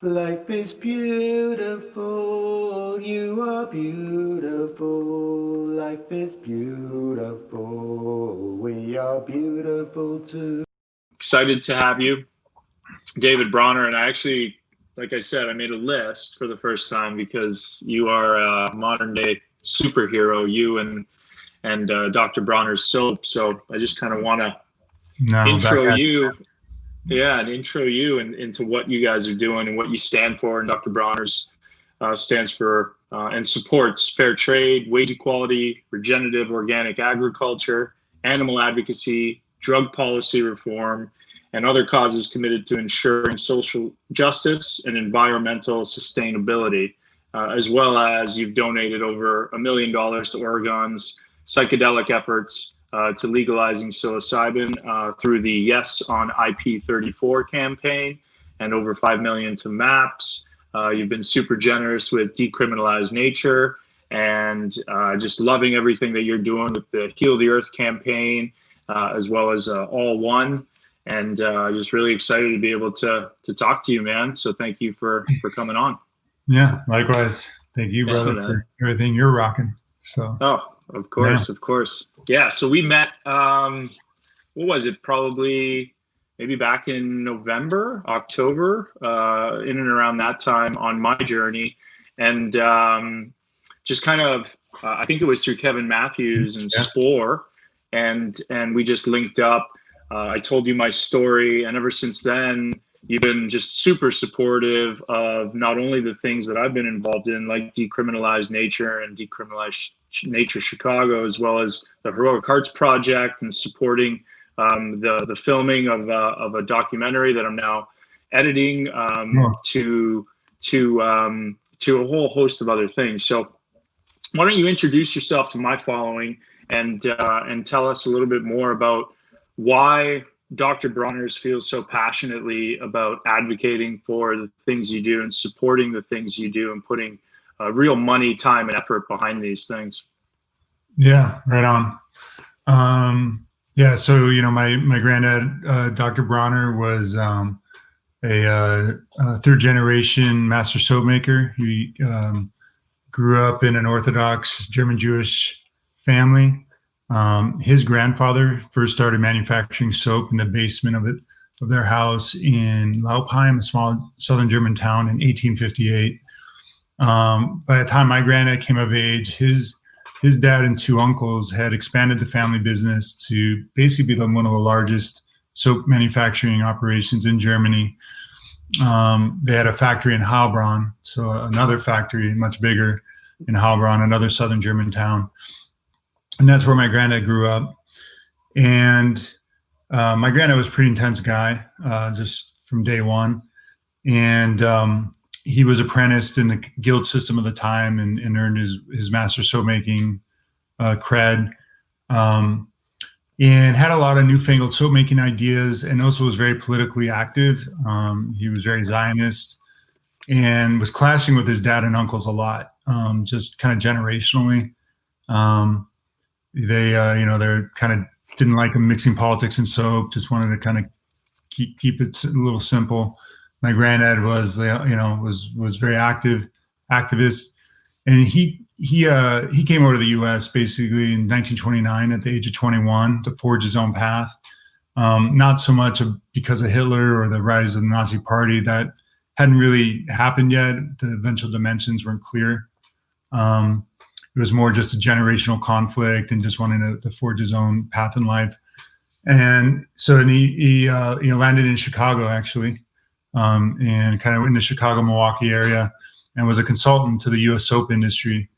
Life is beautiful, you are beautiful. Life is beautiful, we are beautiful too. Excited to have you, David Bronner. And I actually, like I said, I made a list for the first time because you are a modern day superhero, you and Dr. Bronner's soap. So I just kind of want to No, back intro at you. Yeah, and intro you into what you guys are doing and what you stand for. And Dr. Bronner's stands for and supports fair trade, wage equality, regenerative organic agriculture, animal advocacy, drug policy reform, and other causes committed to ensuring social justice and environmental sustainability, as well as you've donated over $1 million to Oregon's psychedelic efforts to legalizing psilocybin through the Yes on IP34 campaign, and over 5 million to MAPS. You've been super generous with Decriminalize Nature, and just loving everything that you're doing with the Heal the Earth campaign, as well as All One. And just really excited to be able to talk to you, man. So thank you for coming on. Yeah, likewise. Thank you, brother, for everything you're rocking. So. Oh, of course, of course. Yeah. So we met. What was it? Probably maybe back in November, October, in and around that time on my journey, and just kind of. I think it was through Kevin Matthews and Spore, and we just linked up. I told you my story, and ever since then, you've been just super supportive of not only the things that I've been involved in, like Decriminalize Nature and Decriminalize Nature Chicago, as well as the Heroic Hearts Project, and supporting the filming of a documentary that I'm now editing, to a whole host of other things. So why don't you introduce yourself to my following and tell us a little bit more about why Dr. Bronner's feels so passionately about advocating for the things you do and supporting the things you do and putting real money, time, and effort behind these things. Yeah, right on. Yeah, so my granddad, Dr. Bronner, was a third generation master soap maker. He grew up in an Orthodox German Jewish family. His grandfather first started manufacturing soap in the basement of their house in Laupheim, a small southern German town, in 1858. By the time my granddad came of age, his dad and two uncles had expanded the family business to basically become one of the largest soap manufacturing operations in Germany. They had a factory in Heilbronn, so another factory much bigger in Heilbronn, another southern German town. And that's where my granddad grew up. And my granddad was a pretty intense guy, just from day one. And he was apprenticed in the guild system of the time and earned his master soap making cred, and had a lot of newfangled soap making ideas, and also was very politically active. He was very Zionist and was clashing with his dad and uncles a lot, just kind of generationally. They kind of didn't like him mixing politics and soap, just wanted to kind of keep it a little simple. My granddad was very activist, and he came over to the U.S. basically in 1929 at the age of 21 to forge his own path. Not so much because of Hitler or the rise of the Nazi Party. That hadn't really happened yet. The eventual dimensions weren't clear. It was more just a generational conflict and just wanting to forge his own path in life. And so he landed in Chicago, actually, and kind of in the Chicago, Milwaukee area, and was a consultant to the U.S. soap industry,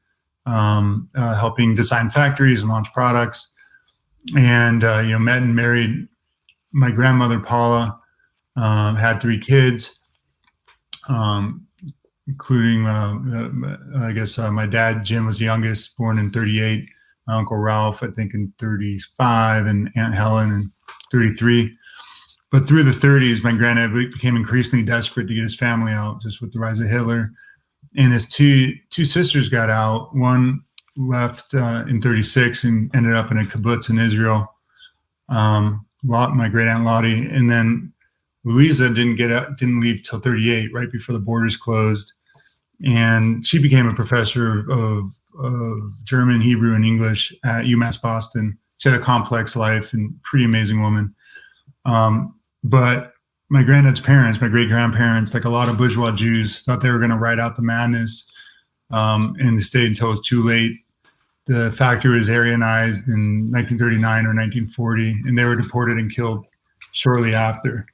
helping design factories and launch products. And, met and married my grandmother, Paula, had 3 kids, including, I guess, my dad, Jim, was the youngest, born in 38. My uncle Ralph, I think, in 35, and Aunt Helen in 33. But through the 30s, my granddad became increasingly desperate to get his family out, just with the rise of Hitler. And his two sisters got out. One left in 36 and ended up in a kibbutz in Israel. My great aunt Lottie, and then Louisa didn't leave till 38, right before the borders closed. And she became a professor of German, Hebrew, and English at UMass Boston. She had a complex life and pretty amazing woman. But my granddad's parents, my great-grandparents, like a lot of bourgeois Jews, thought they were going to ride out the madness, and they stayed until it was too late. The factory was Aryanized in 1939 or 1940, and they were deported and killed shortly after.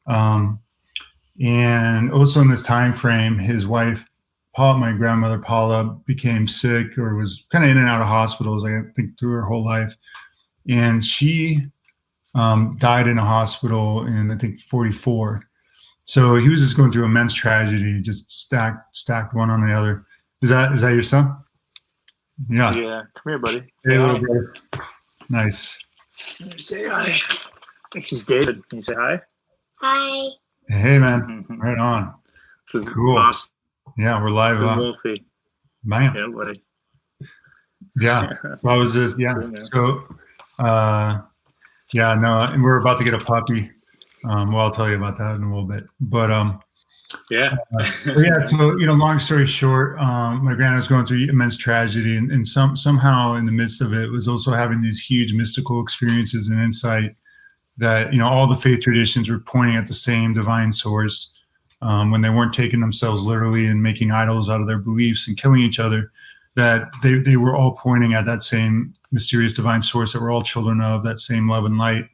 And also in this time frame, his wife, Paula, my grandmother Paula, became sick or was kind of in and out of hospitals, I think, through her whole life. And she died in a hospital in, I think, 44. So he was just going through immense tragedy, just stacked one on the other. Is that your son? Yeah. Yeah. Come here, buddy. Hey, little brother. Nice. Let me say hi. This is David. Can you say hi? Hi. Hey, man. Right on. This is Cool. Austin. Yeah, we're live. Wolfie. Bam. Yeah, buddy. Yeah. Well, I was just, yeah. So, yeah, no, and we're about to get a puppy. Well, I'll tell you about that in a little bit. But, yeah. yeah, so, long story short, my granddad was going through immense tragedy, and somehow in the midst of it was also having these huge mystical experiences and insight that, all the faith traditions were pointing at the same divine source, when they weren't taking themselves literally and making idols out of their beliefs and killing each other, that they were all pointing at that same mysterious divine source that we're all children of, that same love and light.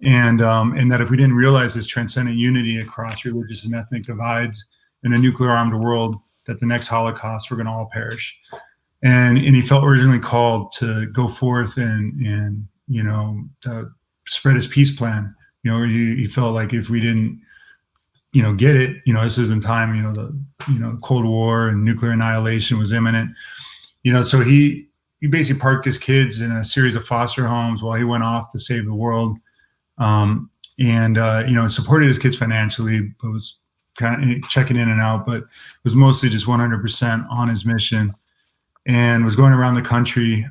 And that if we didn't realize this transcendent unity across religious and ethnic divides in a nuclear armed world, that the next Holocaust, we're going to all perish. And he felt originally called to go forth and to spread his peace plan. He felt like if we didn't, get it, this is the time, the Cold War and nuclear annihilation was imminent. So he basically parked his kids in a series of foster homes while he went off to save the world. And supported his kids financially, but was kind of checking in and out, but was mostly just 100% on his mission, and was going around the country,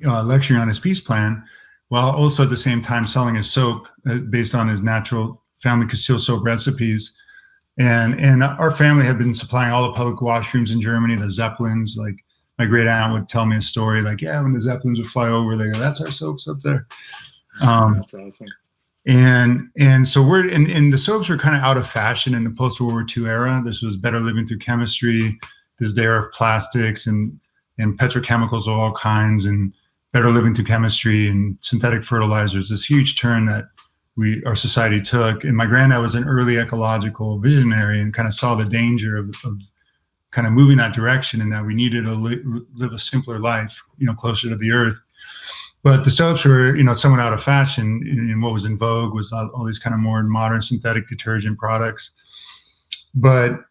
lecturing on his peace plan, while also at the same time selling his soap based on his natural family Carcillo soap recipes. And our family had been supplying all the public washrooms in Germany, the Zeppelins. Like my great aunt would tell me a story, like, yeah, when the Zeppelins would fly over, they go, that's our soaps up there. That's awesome. And so the soaps were kind of out of fashion in the post-World War II era. This was better living through chemistry, this era of plastics and petrochemicals of all kinds, and better living through chemistry and synthetic fertilizers, this huge turn that our society took. And my granddad was an early ecological visionary and kind of saw the danger of kind of moving that direction, and that we needed to live a simpler life, closer to the earth. But the soaps were, somewhat out of fashion, and what was in vogue was all these kind of more modern synthetic detergent products. But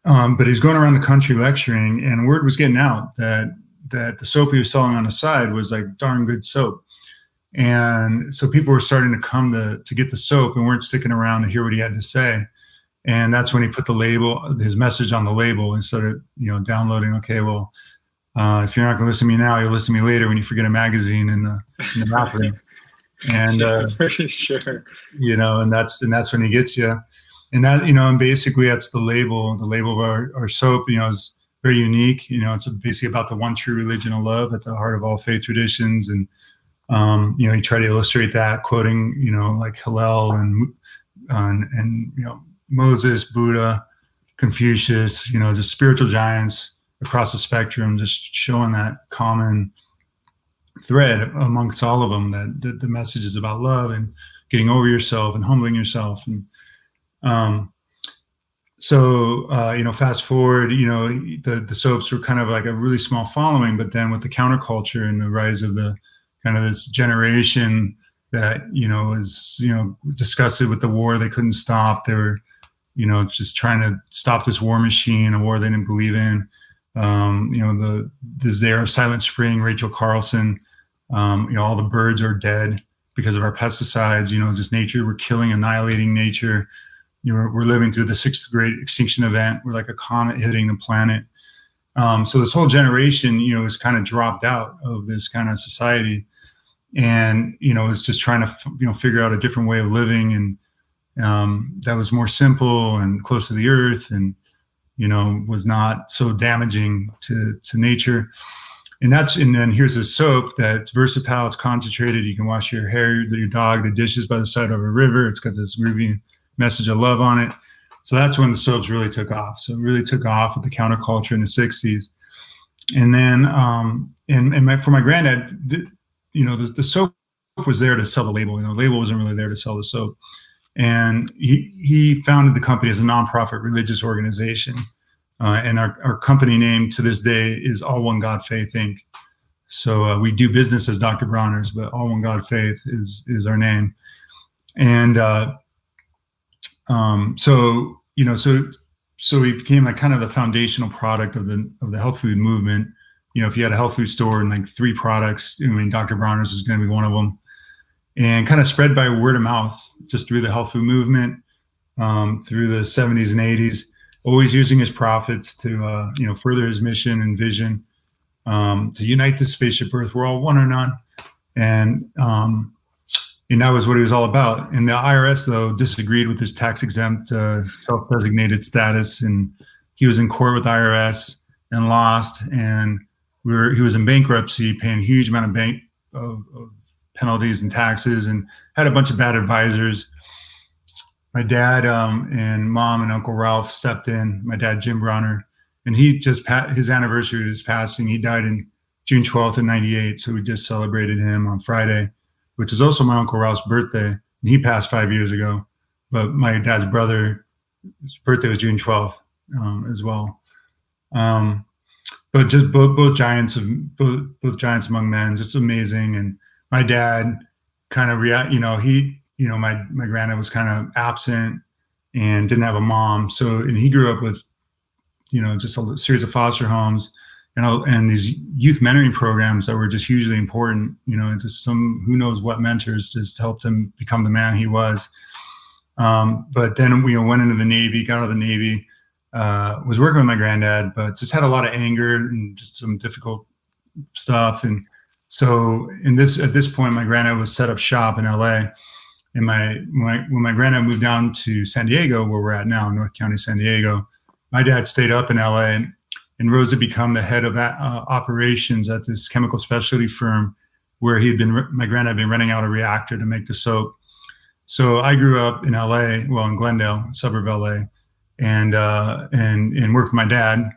he's going around the country lecturing, and word was getting out that the soap he was selling on the side was like darn good soap. And so people were starting to come to get the soap and weren't sticking around to hear what he had to say. And that's when he put his message on the label, and started, downloading. Okay, well, if you're not going to listen to me now, you'll listen to me later when you forget a magazine in the wrapping. And sure. And that's when he gets you. And that, and basically that's the label of our soap, is very unique. It's basically about the one true religion of love at the heart of all faith traditions. And you try to illustrate that, quoting, like Hillel and Moses, Buddha, Confucius, just spiritual giants across the spectrum, just showing that common thread amongst all of them, that the message is about love and getting over yourself and humbling yourself. And fast forward, the soaps were kind of like a really small following, but then with the counterculture and the rise of the kind of this generation that, was, disgusted with the war they couldn't stop. They were, just trying to stop this war machine, a war they didn't believe in. This era of Silent Spring, Rachel Carlson, all the birds are dead because of our pesticides, just nature, we're killing, annihilating nature. We're living through the 6th great extinction event. We're like a comet hitting the planet. So this whole generation, is kind of dropped out of this kind of society, and, is just trying to, figure out a different way of living, and that was more simple and close to the earth, and was not so damaging to nature. And then here's a soap that's versatile. It's concentrated. You can wash your hair, your dog, the dishes by the side of a river. It's got this groovy message of love on it. So that's when the soaps really took off. So it really took off with the counterculture in the 60s. And then, for my granddad, the soap was there to sell the label. The label wasn't really there to sell the soap. And he founded the company as a nonprofit religious organization. And our company name to this day is All One God Faith Inc. So we do business as Dr. Bronner's, but All One God Faith is our name. And so we became like kind of the foundational product of the health food movement. If you had a health food store and like 3 products, Dr. Bronner's was going to be one of them, and kind of spread by word of mouth just through the health food movement through the 70s and 80s. Always using his profits to, further his mission and vision, to unite the spaceship Earth. We're all one or none. And that was what he was all about. And the IRS, though, disagreed with his tax-exempt, self-designated status. And he was in court with IRS and lost. And he was in bankruptcy, paying a huge amount of penalties and taxes, and had a bunch of bad advisors. My dad and mom and Uncle Ralph stepped in. My dad, Jim Bronner, and he just his anniversary of his passing. He died in June 12th in '98, so we just celebrated him on Friday, which is also my Uncle Ralph's birthday. And he passed 5 years ago, but my dad's brother's birthday was June 12th as well. But just both giants among men, just amazing. And my dad kind of my granddad was kind of absent and didn't have a mom. And he grew up with, just a series of foster homes and these youth mentoring programs that were just hugely important, just some, who knows what mentors just helped him become the man he was. But then we went into the Navy, got out of the Navy, was working with my granddad, but just had a lot of anger and just some difficult stuff. And so at this point, my granddad was set up shop in LA. And when my granddad moved down to San Diego, where we're at now, North County, San Diego, my dad stayed up in LA and rose to become the head of operations at this chemical specialty firm where my granddad had been renting out a reactor to make the soap. So I grew up in LA, in Glendale, suburb of LA, and worked with my dad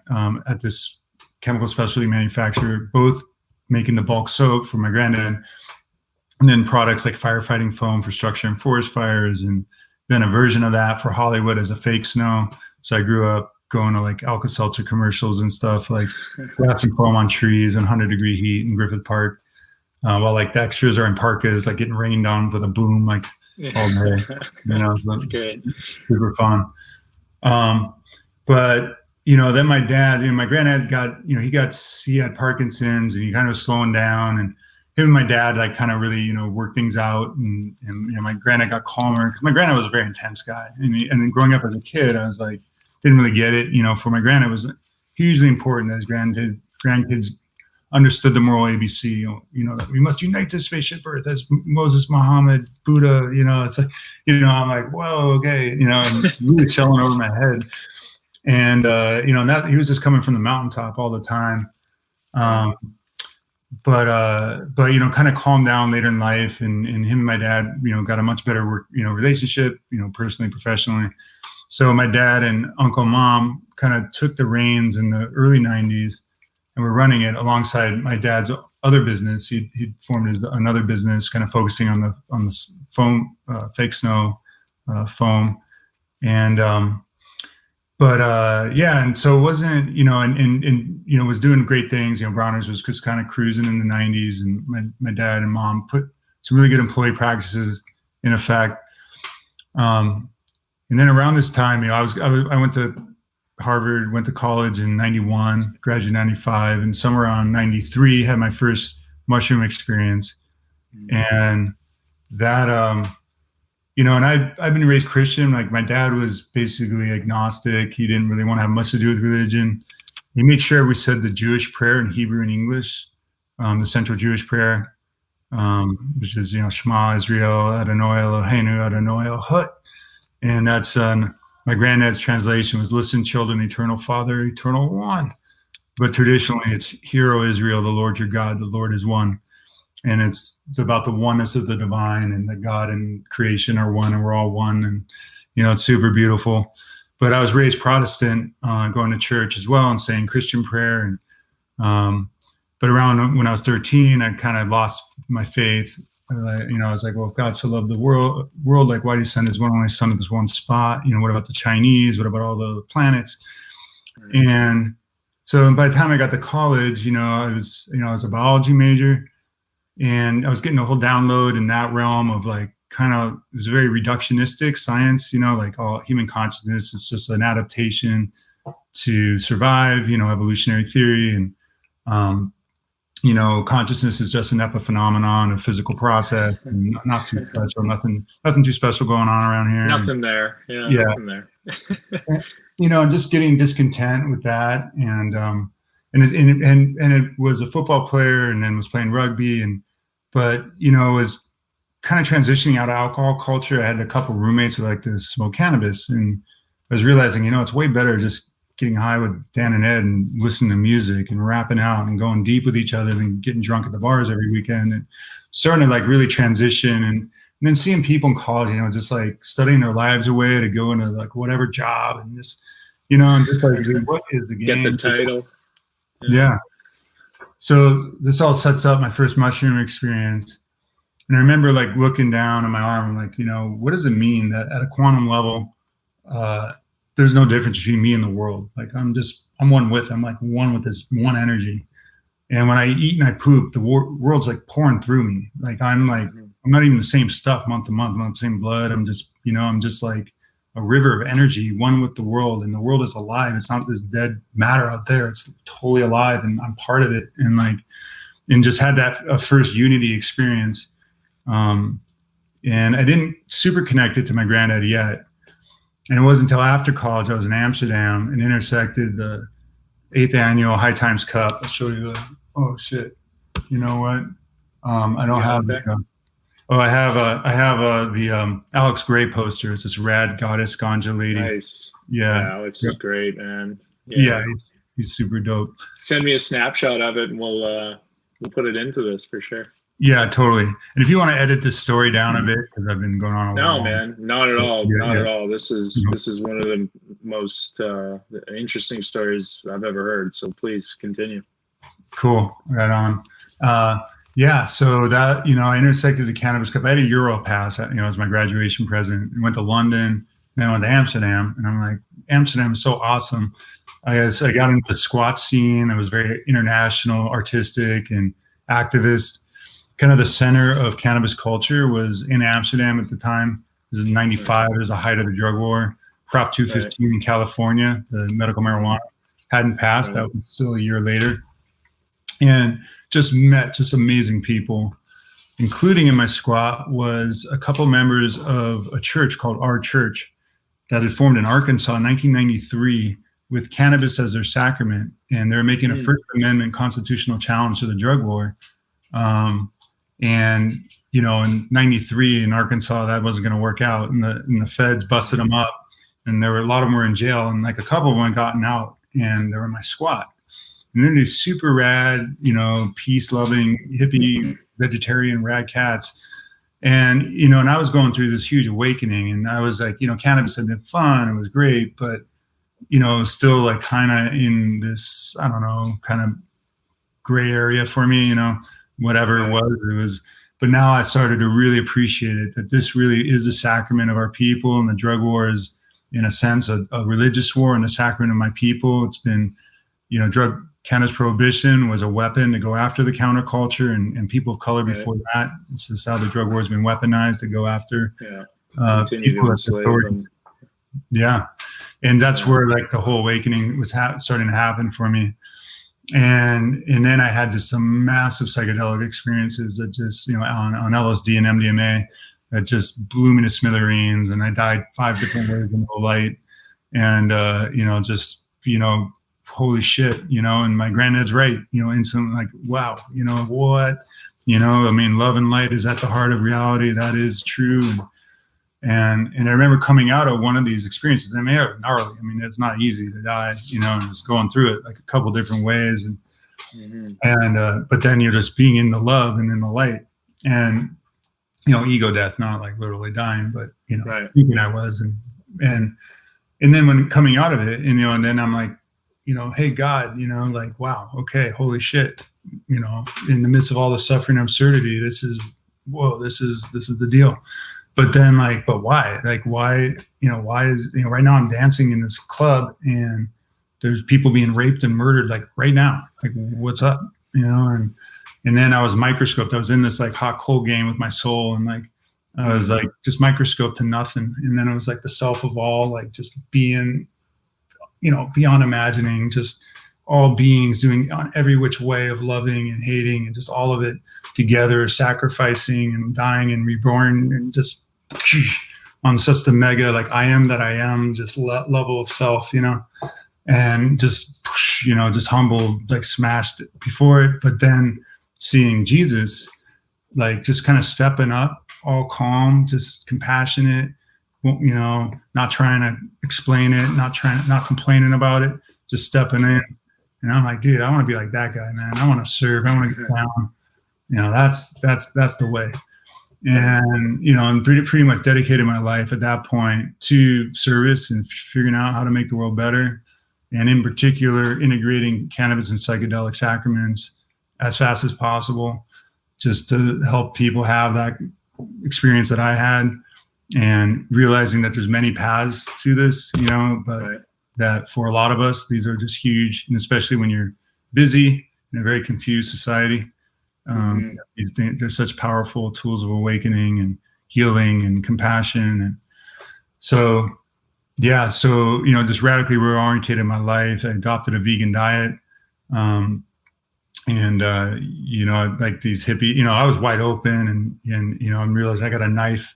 at this chemical specialty manufacturer, both making the bulk soap for my granddad, and then products like firefighting foam for structure and forest fires, and then a version of that for Hollywood as a fake snow. So I grew up going to like Alka-Seltzer commercials and stuff, like glassing foam on trees and 100-degree heat in Griffith Park, while like the extras are in parkas, like getting rained on with a boom, like all day. So that's great. Super fun. But then my dad, my granddad got, he had Parkinson's, and he kind of was slowing down, and him and my dad like kind of really, worked things out, and my granddad got calmer because my granddad was a very intense guy, and then growing up as a kid, I was like, didn't really get it. For my granddad, it was hugely important that his grandkids understood the moral ABC. That we must unite the spaceship Earth as Moses, Muhammad, Buddha. It's like, I'm like, whoa, okay, and really selling over my head. And that he was just coming from the mountaintop all the time. But kind of calmed down later in life, and him and my dad, got a much better work, relationship, personally, professionally. So my dad and Uncle Mom kind of took the reins in the early 90s, and were running it alongside my dad's other business. He'd formed another business kind of focusing on the foam, fake snow foam. And and so it wasn't, and was doing great things. Bronner's was just kind of cruising in the 90s, and my dad and mom put some really good employee practices in effect. And then around this time, I went to Harvard, went to college in 91, graduated in 95, and somewhere around 93 had my first mushroom experience. And that, and I've been raised Christian. Like my dad was basically agnostic. He didn't really want to have much to do with religion. He made sure we said the Jewish prayer in Hebrew and English, the central Jewish prayer, which is, Shema Israel, Adonai Eloheinu, Adonai Echad. And that's my granddad's translation was, "Listen, children, eternal Father, eternal one." But traditionally, it's, "Hear, O Israel, the Lord your God, the Lord is one." And it's about the oneness of the divine, and that God and creation are one, and we're all one. And, it's super beautiful. But I was raised Protestant, going to church as well and saying Christian prayer. And but around when I was 13, I kind of lost my faith. I was like, well, if God so loved the world, like, why did he send his one only son to this one spot? What about the Chinese? What about all the planets? And so by the time I got to college, I was a biology major, and I was getting a whole download in that realm of like, kind of, it was very reductionistic science, like all human consciousness is just an adaptation to survive, evolutionary theory. And, consciousness is just an epiphenomenon, a physical process, and not too special, nothing too special going on around here. Nothing there. Yeah. Nothing there. And just getting discontent with that. And it was a football player, and then was playing rugby, but was kind of transitioning out of alcohol culture. I had a couple roommates who like to smoke cannabis, and I was realizing, it's way better just getting high with Dan and Ed and listening to music and rapping out and going deep with each other than getting drunk at the bars every weekend. And starting to like really transition, and then seeing people in college, just like studying their lives away to go into like whatever job, and just, I'm just like, what is the game? Get the title. Yeah. So this all sets up my first mushroom experience. And I remember like looking down on my arm, I'm like, what does it mean that at a quantum level, there's no difference between me and the world? Like, I'm like one with this one energy. And when I eat and I poop, the world's like pouring through me. Like, I'm not even the same stuff month to month. I'm not the same blood. I'm just, I'm just like a river of energy, one with the world. And the world is alive. It's not this dead matter out there. It's totally alive, and I'm part of it. And just had that first unity experience. And I didn't super connect it to my granddad yet. And it wasn't until after college, I was in Amsterdam and intersected the 8th annual High Times Cup. I'll show you oh shit. You know what? I don't have it. I have the Alex Gray poster. It's this rad goddess ganja lady. Nice. Yeah. Alex is great, man. Yeah, he's super dope. Send me a snapshot of it, and we'll put it into this for sure. Yeah, totally. And if you want to edit this story down a bit, because I've been going on a while. No, man, not at all. Not at all. This is one of the most interesting stories I've ever heard. So please continue. Cool. Right on. So that, I intersected the Cannabis Cup. I had a Euro pass, as my graduation present. I went to London, then I went to Amsterdam, and I'm like, Amsterdam is so awesome. I got into the squat scene. I was very international, artistic, and activist. Kind of the center of cannabis culture was in Amsterdam at the time. This is 95. It was the height of the drug war. Prop 215 in California, the medical marijuana hadn't passed. That was still a year later. And just met amazing people, including in my squat was a couple members of a church called Our Church that had formed in Arkansas in 1993 with cannabis as their sacrament. And they're making a First Amendment constitutional challenge to the drug war. And, in 93 in Arkansas, that wasn't going to work out. And the feds busted them up, and a lot of them were in jail, and like a couple of them had gotten out, and they were in my squat. And then these super rad, peace loving, hippie, vegetarian rad cats. And, and I was going through this huge awakening, and I was like, cannabis had been fun. It was great, but, still like kind of in this, I don't know, kind of gray area for me, whatever it was. But now I started to really appreciate it, that this really is the sacrament of our people, and the drug war is, in a sense, a religious war and the sacrament of my people. It's been, cannabis prohibition was a weapon to go after the counterculture and people of color before that. It's just how the drug war has been weaponized to go after people that's authority. Yeah. And that's where like the whole awakening was starting to happen for me. And then I had just some massive psychedelic experiences that just, on LSD and MDMA that just blew me to smithereens. And I died 5 different ways in low light. And, holy shit, and my granddad's right, instantly like, wow, what, love and light is at the heart of reality. That is true. And I remember coming out of one of these experiences. I mean, they were gnarly. I mean, it's not easy to die, and just going through it like a couple different ways. And but then you're just being in the love and in the light, and ego death, not like literally dying, but right. thinking I was, and then when coming out of it, and then I'm like, hey God, like, wow, okay, holy shit, in the midst of all the suffering and absurdity, this is the deal. But then but why? Like, why, why is, right now I'm dancing in this club and there's people being raped and murdered, like right now, like what's up, and then I was microscoped. I was in this like hot cold game with my soul, and like, I was like just microscoped to nothing. And then it was like the self of all, like just being, beyond imagining, just all beings doing every which way of loving and hating and just all of it together, sacrificing and dying and reborn, and just on such the mega, like I am that I am, just level of self, and just, just humbled, like smashed before it. But then seeing Jesus, like just kind of stepping up, all calm, just compassionate, not trying to explain it, not complaining about it, just stepping in. And I'm like, dude, I want to be like that guy, man. I want to serve. I want to get down. That's the way. And, and pretty much dedicated my life at that point to service and figuring out how to make the world better. And in particular, integrating cannabis and psychedelic sacraments as fast as possible, just to help people have that experience that I had, and realizing that there's many paths to this, but right. That for a lot of us, these are just huge. And especially when you're busy in a very confused society, they're such powerful tools of awakening and healing and compassion. And so, just radically reorientated my life. I adopted a vegan diet. And like these hippie, I was wide open, and I realized I got a knife.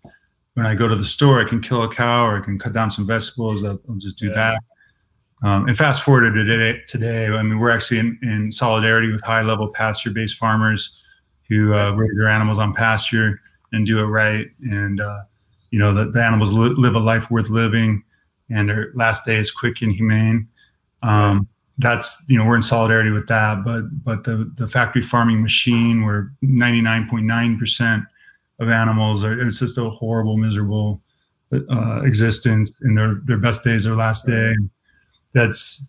When I go to the store, I can kill a cow, or I can cut down some vegetables. I'll just do that. And fast forward to today, I mean, we're actually in solidarity with high-level pasture-based farmers who raise their animals on pasture and do it right. And, the animals live a life worth living, and their last day is quick and humane. That's, we're in solidarity with that. But the factory farming machine, where 99.9% of animals it's just a horrible, miserable existence, and their best day is their last day. That's,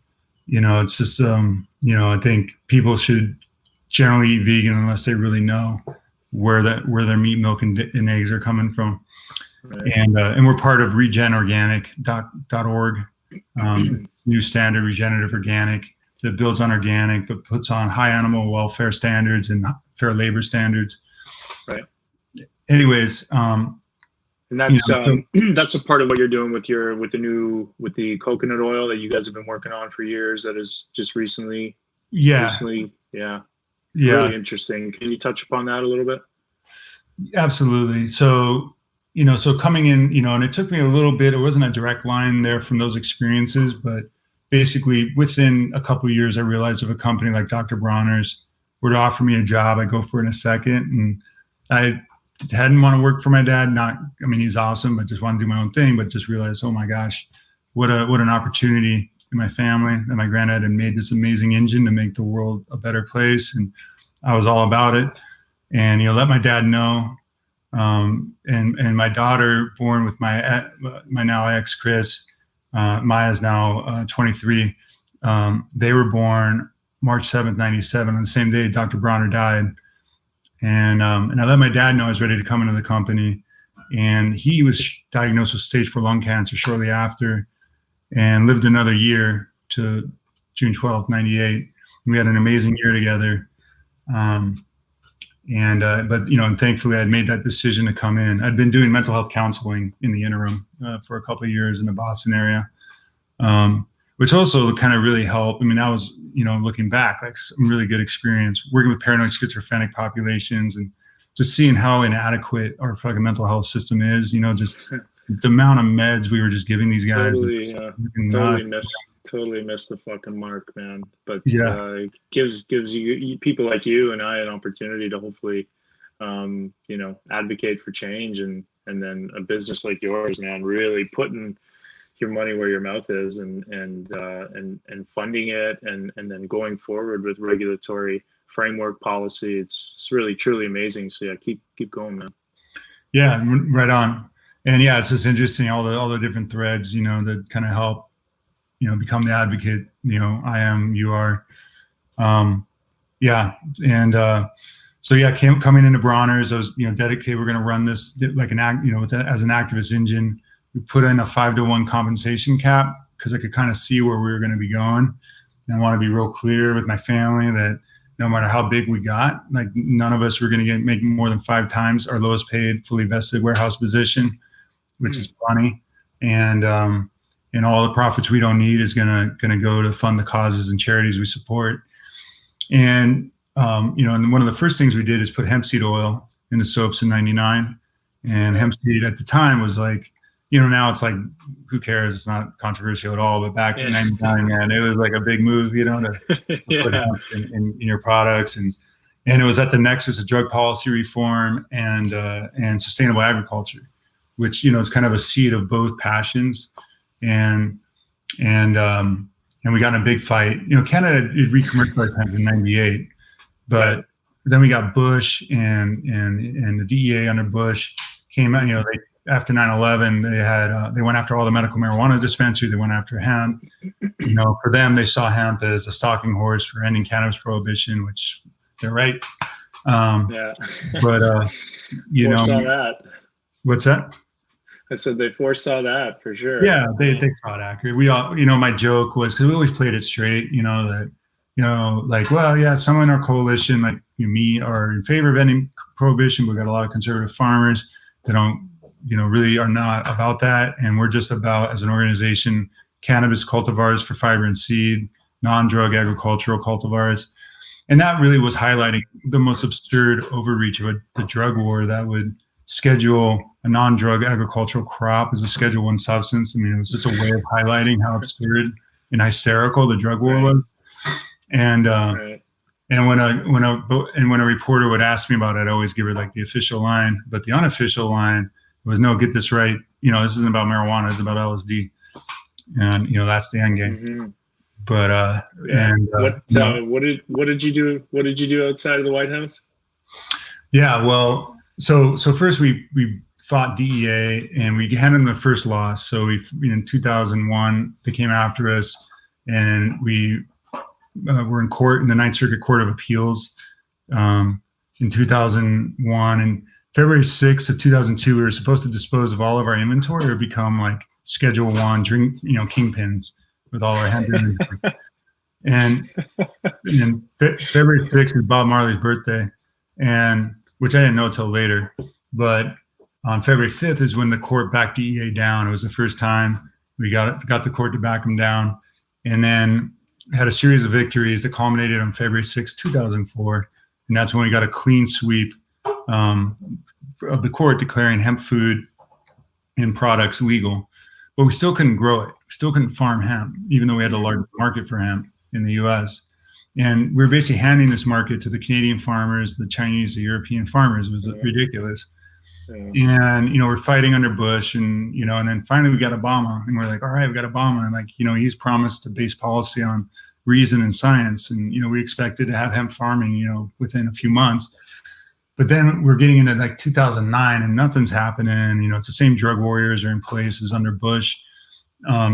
it's just, I think people should generally eat vegan unless they really know where their meat, milk, and eggs are coming from. Right. And we're part of regenorganic.org, new standard, regenerative organic, that builds on organic but puts on high animal welfare standards and fair labor standards. Right. Anyways, and that's that's a part of what you're doing with the coconut oil that you guys have been working on for years. That is just recently. Really interesting. Can you touch upon that a little bit? Absolutely. So, so coming in, and it took me a little bit. It wasn't a direct line there from those experiences, but basically within a couple of years, I realized if a company like Dr. Bronner's were to offer me a job, I'd go for it in a second. And I hadn't want to work for my dad. He's awesome, but just want to do my own thing. But just realized, oh my gosh, what an opportunity in my family. And my granddad had made this amazing engine to make the world a better place, and I was all about it. And let my dad know. And my daughter, born with my now ex Chris, Maya's now 23. They were born March 7th, 97, on the same day Dr. Bronner died. And I let my dad know I was ready to come into the company. And he was diagnosed with stage 4 lung cancer shortly after, and lived another year to June 12th, 98. We had an amazing year together. But thankfully I'd made that decision to come in. I'd been doing mental health counseling in the interim for a couple of years in the Boston area, which also kind of really helped. That was, looking back, like some really good experience working with paranoid schizophrenic populations, and just seeing how inadequate our fucking mental health system is, just the amount of meds we were just giving these guys. Totally missed the fucking mark, man. But it gives you people like you and I an opportunity to hopefully, advocate for change and and then a business like yours, man, really putting your money where your mouth is, and funding it, and then going forward with regulatory framework policy. It's really truly amazing. So yeah, keep going, man. Yeah, right on. And yeah, it's just interesting, all the different threads, that kind of help, become the advocate, I am, you are. Yeah. And so yeah, coming into Bronner's, I was, dedicated, we're going to run this like as an activist engine. We put in a 5-to-1 compensation cap because I could kind of see where we were going to be going. And I want to be real clear with my family that no matter how big we got, like none of us were going to make more than 5 times our lowest paid, fully vested warehouse position, which is funny. And all the profits we don't need is going to go to fund the causes and charities we support. And, and one of the first things we did is put hemp seed oil in the soaps in 99. And hemp seed at the time was like, now it's like, who cares? It's not controversial at all. But back in 99, man, it was like a big move, to put hemp in your products. And it was at the nexus of drug policy reform and sustainable agriculture, which, is kind of a seed of both passions. And we got in a big fight. Canada re-commercialized hemp in 98, but then we got Bush and the DEA under Bush came out, after 9/11, they went after all the medical marijuana dispensaries. They went after hemp. For them, they saw hemp as a stalking horse for ending cannabis prohibition, which they're right. But foresaw that. What's that? I said they foresaw that for sure. Yeah, they saw it accurate. We all, my joke was, because we always played it straight, that, like, well, yeah, some in our coalition, like me, are in favor of ending prohibition. We've got a lot of conservative farmers that don't, really are not about that. And we're just about, as an organization, cannabis cultivars for fiber and seed, non-drug agricultural cultivars. And that really was highlighting the most absurd overreach of the drug war that would schedule a non-drug agricultural crop as a Schedule I substance. I mean, it was just a way of highlighting how absurd and hysterical the drug war was. And and when a reporter would ask me about it, I'd always give her like the official line, but the unofficial line was, no, get this right. This isn't about marijuana. It's about LSD. And, that's the end game. Mm-hmm. But, what did you do? What did you do outside of the White House? Yeah, well, so first we fought DEA and we handed them the first loss. So in 2001, they came after us and we were in court in the Ninth Circuit Court of Appeals in 2001. And February 6th of 2002, we were supposed to dispose of all of our inventory or become like Schedule I drink, kingpins with all our hemp inventory. And February 6th is Bob Marley's birthday, and which I didn't know till later. But on February 5th is when the court backed DEA down. It was the first time we got the court to back them down, and then had a series of victories that culminated on February 6th, 2004. And that's when we got a clean sweep of the court declaring hemp food and products legal. But we still couldn't grow it. We still couldn't farm hemp, even though we had a large market for hemp in the U.S. And we were basically handing this market to the Canadian farmers, the Chinese, the European farmers. It was ridiculous. And, we're fighting under Bush and then finally we got Obama and we're like, all right, we got Obama. And like, he's promised to base policy on reason and science. And, we expected to have hemp farming, within a few months. But then we're getting into like 2009 and nothing's happening. It's the same drug warriors are in place as under Bush,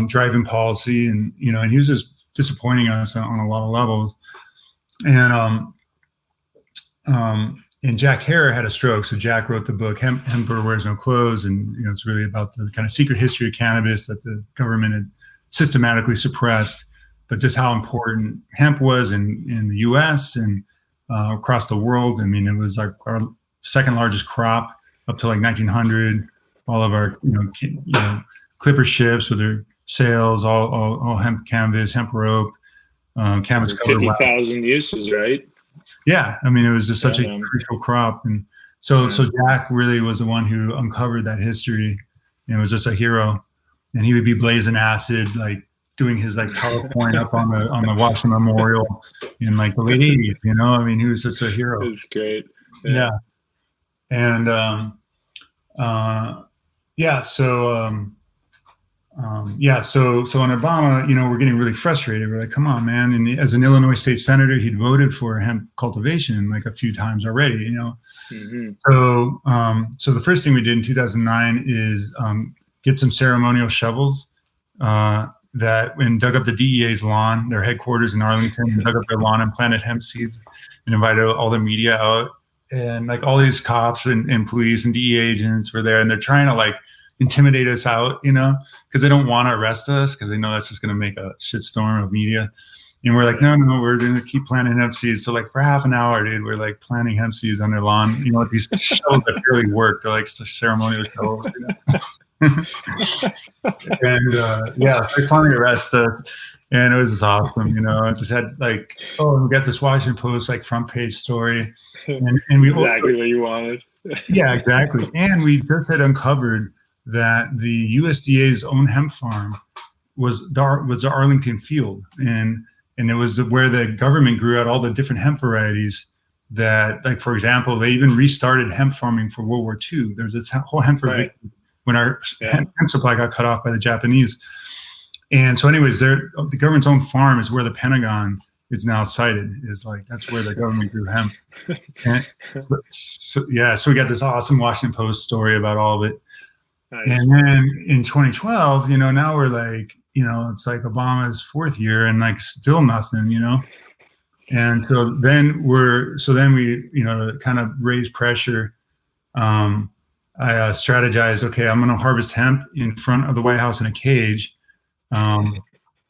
driving policy. And, and he was just disappointing us on a lot of levels. And Jack Herer had a stroke. So Jack wrote the book, Hemper Wears No Clothes. And, it's really about the kind of secret history of cannabis that the government had systematically suppressed, but just how important hemp was in the U.S. and across the world. I mean, it was like our second largest crop up to like 1900. All of our, clipper ships with their sails, all hemp canvas, hemp rope, canvas covered. 50,000 uses, right? Yeah, I mean, it was just such a crucial crop, and so Jack really was the one who uncovered that history, and was just a hero. And he would be blazing acid, like doing his like PowerPoint up on the Washington Memorial in like the late 80s. I mean, he was such a hero. It's great. Yeah. And yeah, so on Obama, we're getting really frustrated. We're like, come on, man. And as an Illinois state senator, he'd voted for hemp cultivation like a few times already, Mm-hmm. So the first thing we did in 2009 is get some ceremonial shovels and dug up the DEA's lawn, their headquarters in Arlington, and dug up their lawn and planted hemp seeds and invited all the media out. And like all these cops and police and DEA agents were there, and they're trying to like intimidate us out, because they don't want to arrest us because they know that's just going to make a shitstorm of media. And we're like, no, we're going to keep planting hemp seeds. So like for half an hour, dude, we're like planting hemp seeds on their lawn. These shovels that barely work. They're like ceremonial shovels. And so they finally arrested us, and it was just awesome. I just had like, we got this Washington Post like front page story, and we exactly what you wanted. Yeah, exactly. And we just had uncovered that the USDA's own hemp farm was the Arlington field, and it was where the government grew out all the different hemp varieties that, like, for example, they even restarted hemp farming for World War II. There's this whole hemp for victory when our hemp supply got cut off by the Japanese. And so anyways, the government's own farm is where the Pentagon is now cited, is like, that's where the government grew hemp. And so we got this awesome Washington Post story about all of it. Nice. And then in 2012, now we're like, it's like Obama's fourth year and like still nothing, And so then we, to kind of raise pressure, I strategized, okay, I'm going to harvest hemp in front of the White House in a cage. So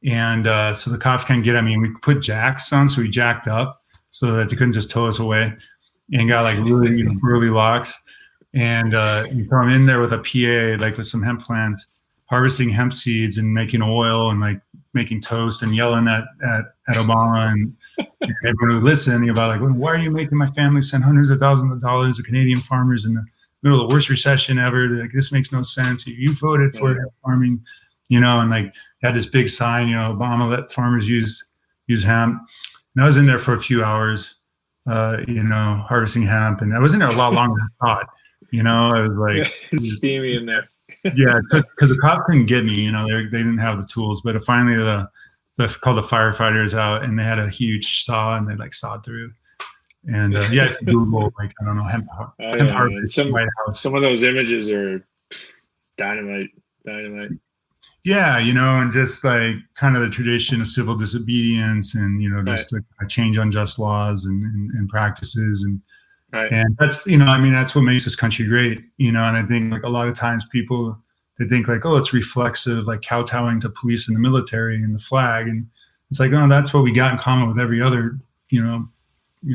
the cops can't get at me, and we put jacks on. So we jacked up so that they couldn't just tow us away, and got like really burly locks. And you come in there with a PA, like with some hemp plants, harvesting hemp seeds and making oil and like making toast and yelling at Obama and everyone who listened about like, well, why are you making my family send hundreds of thousands of dollars to Canadian farmers in the middle of the worst recession ever? Like, this makes no sense. You voted for hemp farming, and like had this big sign, Obama let farmers use hemp. And I was in there for a few hours, harvesting hemp, and I was in there a lot longer than I thought. I was like, it's steamy in there. Yeah, because the cops couldn't get me. They didn't have the tools. But finally, called the firefighters out, and they had a huge saw, and they like sawed through. And if you Google, like, I don't know, hemp harvest White House. Some of those images are dynamite. Yeah, and just like kind of the tradition of civil disobedience, and just to change unjust laws and practices, and that's that's what makes this country great, and I think like a lot of times people, they think like, oh, it's reflexive, like kowtowing to police and the military and the flag, and it's like, oh, that's what we got in common with every other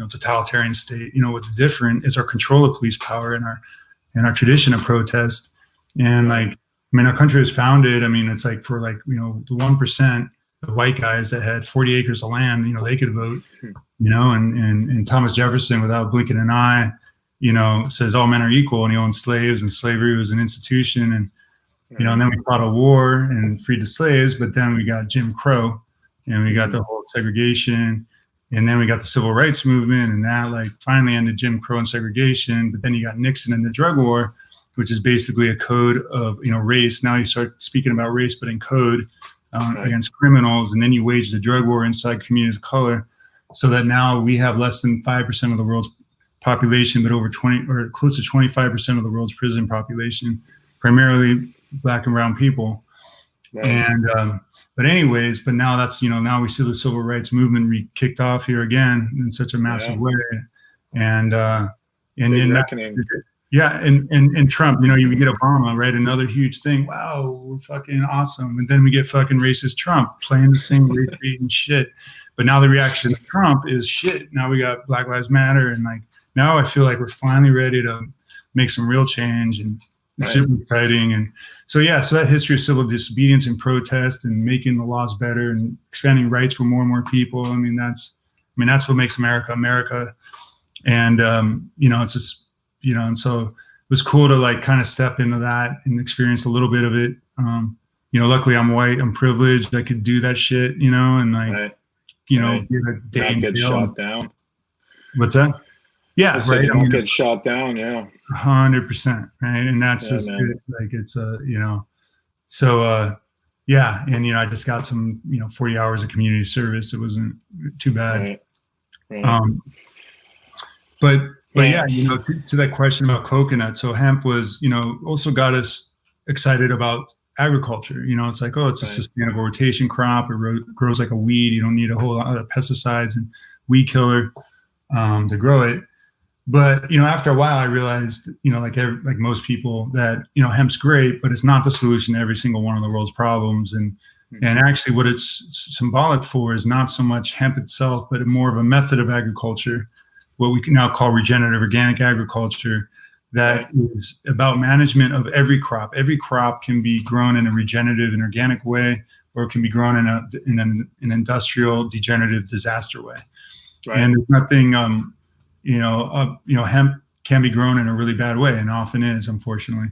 totalitarian state. What's different is our control of police power and our tradition of protest. And like, our country was founded, it's like for like, the 1%, the white guys that had 40 acres of land, they could vote, and Thomas Jefferson, without blinking an eye, says all men are equal, and he owned slaves, and slavery was an institution. And, and then we fought a war and freed the slaves, but then we got Jim Crow, and we got the whole segregation, and then we got the civil rights movement, and that like finally ended Jim Crow and segregation. But then you got Nixon and the drug war, which is basically a code of, race. Now you start speaking about race, but in code against criminals. And then you wage the drug war inside communities of color, so that now we have less than 5% of the world's population, but over 20 or close to 25% of the world's prison population, primarily Black and brown people. Right. And, but now that's, now we see the civil rights movement kicked off here again in such a massive way. And in reckoning. Yeah, and Trump, you get Obama, right? Another huge thing. Wow, we're fucking awesome. And then we get fucking racist Trump playing the same race baiting shit. But now the reaction to Trump is shit. Now we got Black Lives Matter, and like now I feel like we're finally ready to make some real change, and it's super exciting. And so that history of civil disobedience and protest and making the laws better and expanding rights for more and more people. That's what makes America America. And it's just. And so it was cool to like kind of step into that and experience a little bit of it. Luckily I'm white, I'm privileged, I could do that shit, and like, get a day in get jail. shot down. What's that? Yeah, So right. they don't get shot down. Yeah, 100%. Right, and that's just man. like it's so yeah, and I just got some 40 hours of community service. It wasn't too bad. Right. But yeah, to that question about coconut. So hemp was also got us excited about agriculture. It's like, it's a sustainable rotation crop. It grows like a weed. You don't need a whole lot of pesticides and weed killer to grow it. But after a while, I realized, like most people, that hemp's great, but it's not the solution to every single one of the world's problems. And actually, what it's symbolic for is not so much hemp itself, but more of a method of agriculture, what we can now call regenerative organic agriculture, that is about management of every crop. Every crop can be grown in a regenerative and organic way, or it can be grown in an industrial degenerative disaster way. Right. And there's nothing. Hemp can be grown in a really bad way, and often is, unfortunately.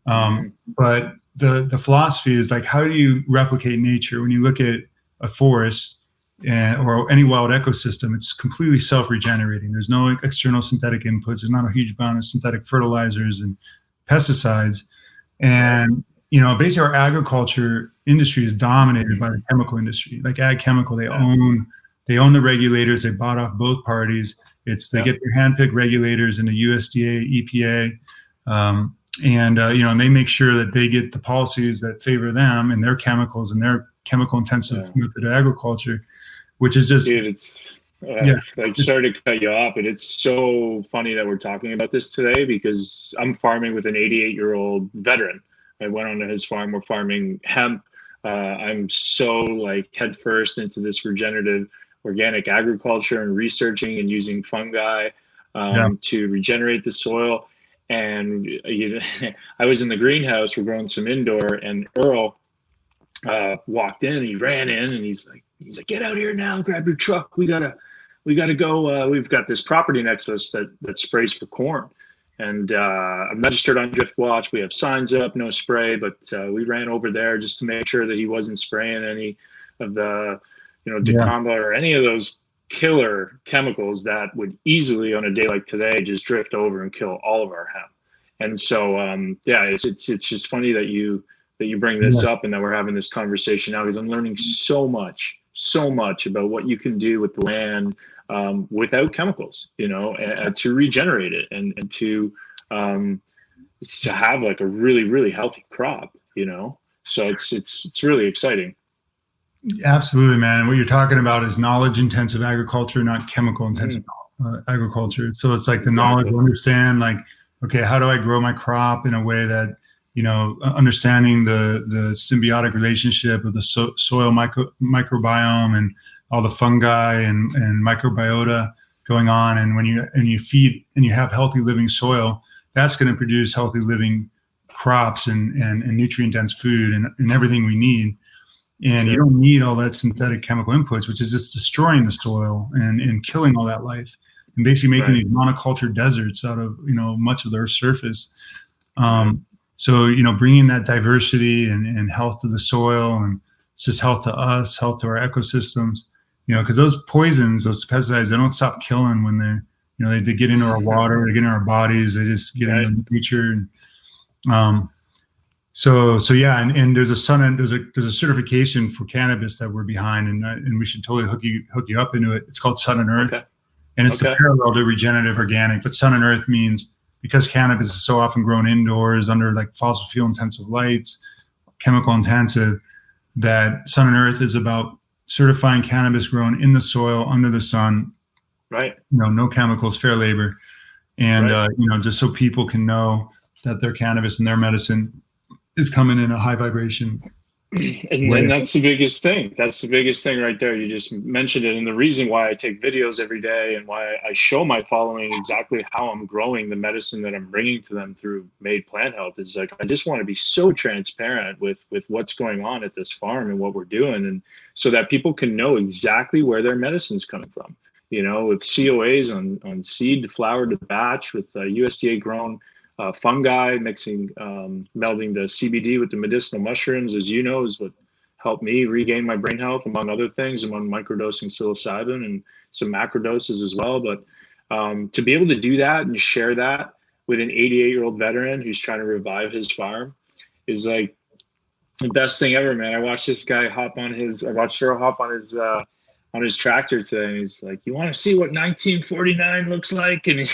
But the philosophy is like, how do you replicate nature? When you look at a forest or any wild ecosystem, it's completely self-regenerating. There's no external synthetic inputs. There's not a huge amount of synthetic fertilizers and pesticides. And basically, our agriculture industry is dominated by the chemical industry. Like Ag Chemical, they own the regulators. They bought off both parties. They get their handpicked regulators in the USDA, EPA, and they make sure that they get the policies that favor them and their chemicals and their chemical intensive method of agriculture, which is just. Dude, it's like, sorry to cut you off, but it's so funny that we're talking about this today, because I'm farming with an 88-year-old veteran. I went onto his farm. We're farming hemp. I'm so head first into this regenerative organic agriculture and researching and using fungi to regenerate the soil. And I was in the greenhouse, we're growing some indoor, and Earl walked in, he ran in, and he's like, get out here now, grab your truck. We gotta go. We've got this property next to us that sprays for corn. And I'm registered on Drift Watch. We have signs up, no spray, but we ran over there just to make sure that he wasn't spraying any of the dicamba or any of those killer chemicals that would easily, on a day like today, just drift over and kill all of our hemp. And so, it's just funny that you bring this up and that we're having this conversation now, because I'm learning so much about what you can do with the land without chemicals, to regenerate it and to have a really, really healthy crop, So it's really exciting. Absolutely, man. And what you're talking about is knowledge-intensive agriculture, not chemical-intensive agriculture. So it's like the knowledge to understand, okay, how do I grow my crop in a way that, understanding the symbiotic relationship of the soil microbiome and all the fungi and microbiota going on. And when you feed and you have healthy living soil, that's going to produce healthy living crops and nutrient-dense food and everything we need. And you don't need all that synthetic chemical inputs, which is just destroying the soil and killing all that life, and basically making these monoculture deserts out of much of their surface. So bringing that diversity and health to the soil, and it's just health to us, health to our ecosystems. Because those poisons, those pesticides, they don't stop killing when they're they get into our water, they get into our bodies, they just get into nature. So yeah, and there's a certification for cannabis that we're behind, and we should totally hook you up into it. It's called Sun and Earth, and it's the parallel to regenerative organic. But Sun and Earth means, because cannabis is so often grown indoors under fossil fuel intensive lights, chemical intensive, that Sun and Earth is about certifying cannabis grown in the soil under the sun, right? No chemicals, fair labor, and just so people can know that their cannabis and their medicine is coming in a high vibration. And that's the biggest thing. That's the biggest thing right there. You just mentioned it. And the reason why I take videos every day and why I show my following exactly how I'm growing the medicine that I'm bringing to them through Made Plant Health is I just want to be so transparent with what's going on at this farm and what we're doing. And so that people can know exactly where their medicine's coming from, with COAs on seed to flower to batch, with USDA grown fungi, mixing, melding the CBD with the medicinal mushrooms, as you know, is what helped me regain my brain health, among other things, among microdosing psilocybin and some macrodoses as well. But to be able to do that and share that with an 88-year-old veteran who's trying to revive his farm is like the best thing ever, man. I watched Earl hop on his tractor today, and he's like, "You want to see what 1949 looks like?" And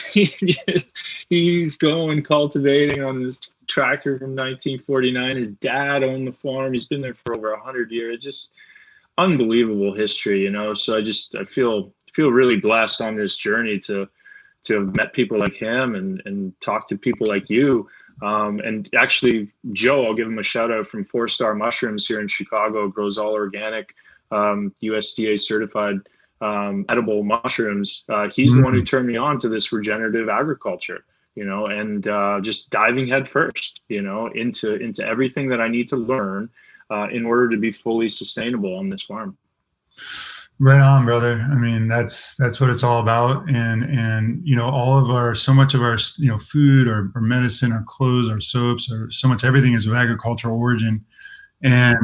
he's going cultivating on this tractor from 1949. His dad owned the farm. He's been there for over 100 years. Just unbelievable history, you know. So I feel really blessed on this journey to have met people like him and talk to people like you. And actually, Joe, I'll give him a shout out, from 4 Star Mushrooms here in Chicago, grows all organic, USDA certified edible mushrooms. He's the one who turned me on to this regenerative agriculture, you know, and just diving headfirst, you know, into everything that I need to learn in order to be fully sustainable on this farm. Right on, brother. I mean, that's what it's all about. And, you know, so much of our, you know, food or medicine, our clothes, our soaps, or so much, everything is of agricultural origin. And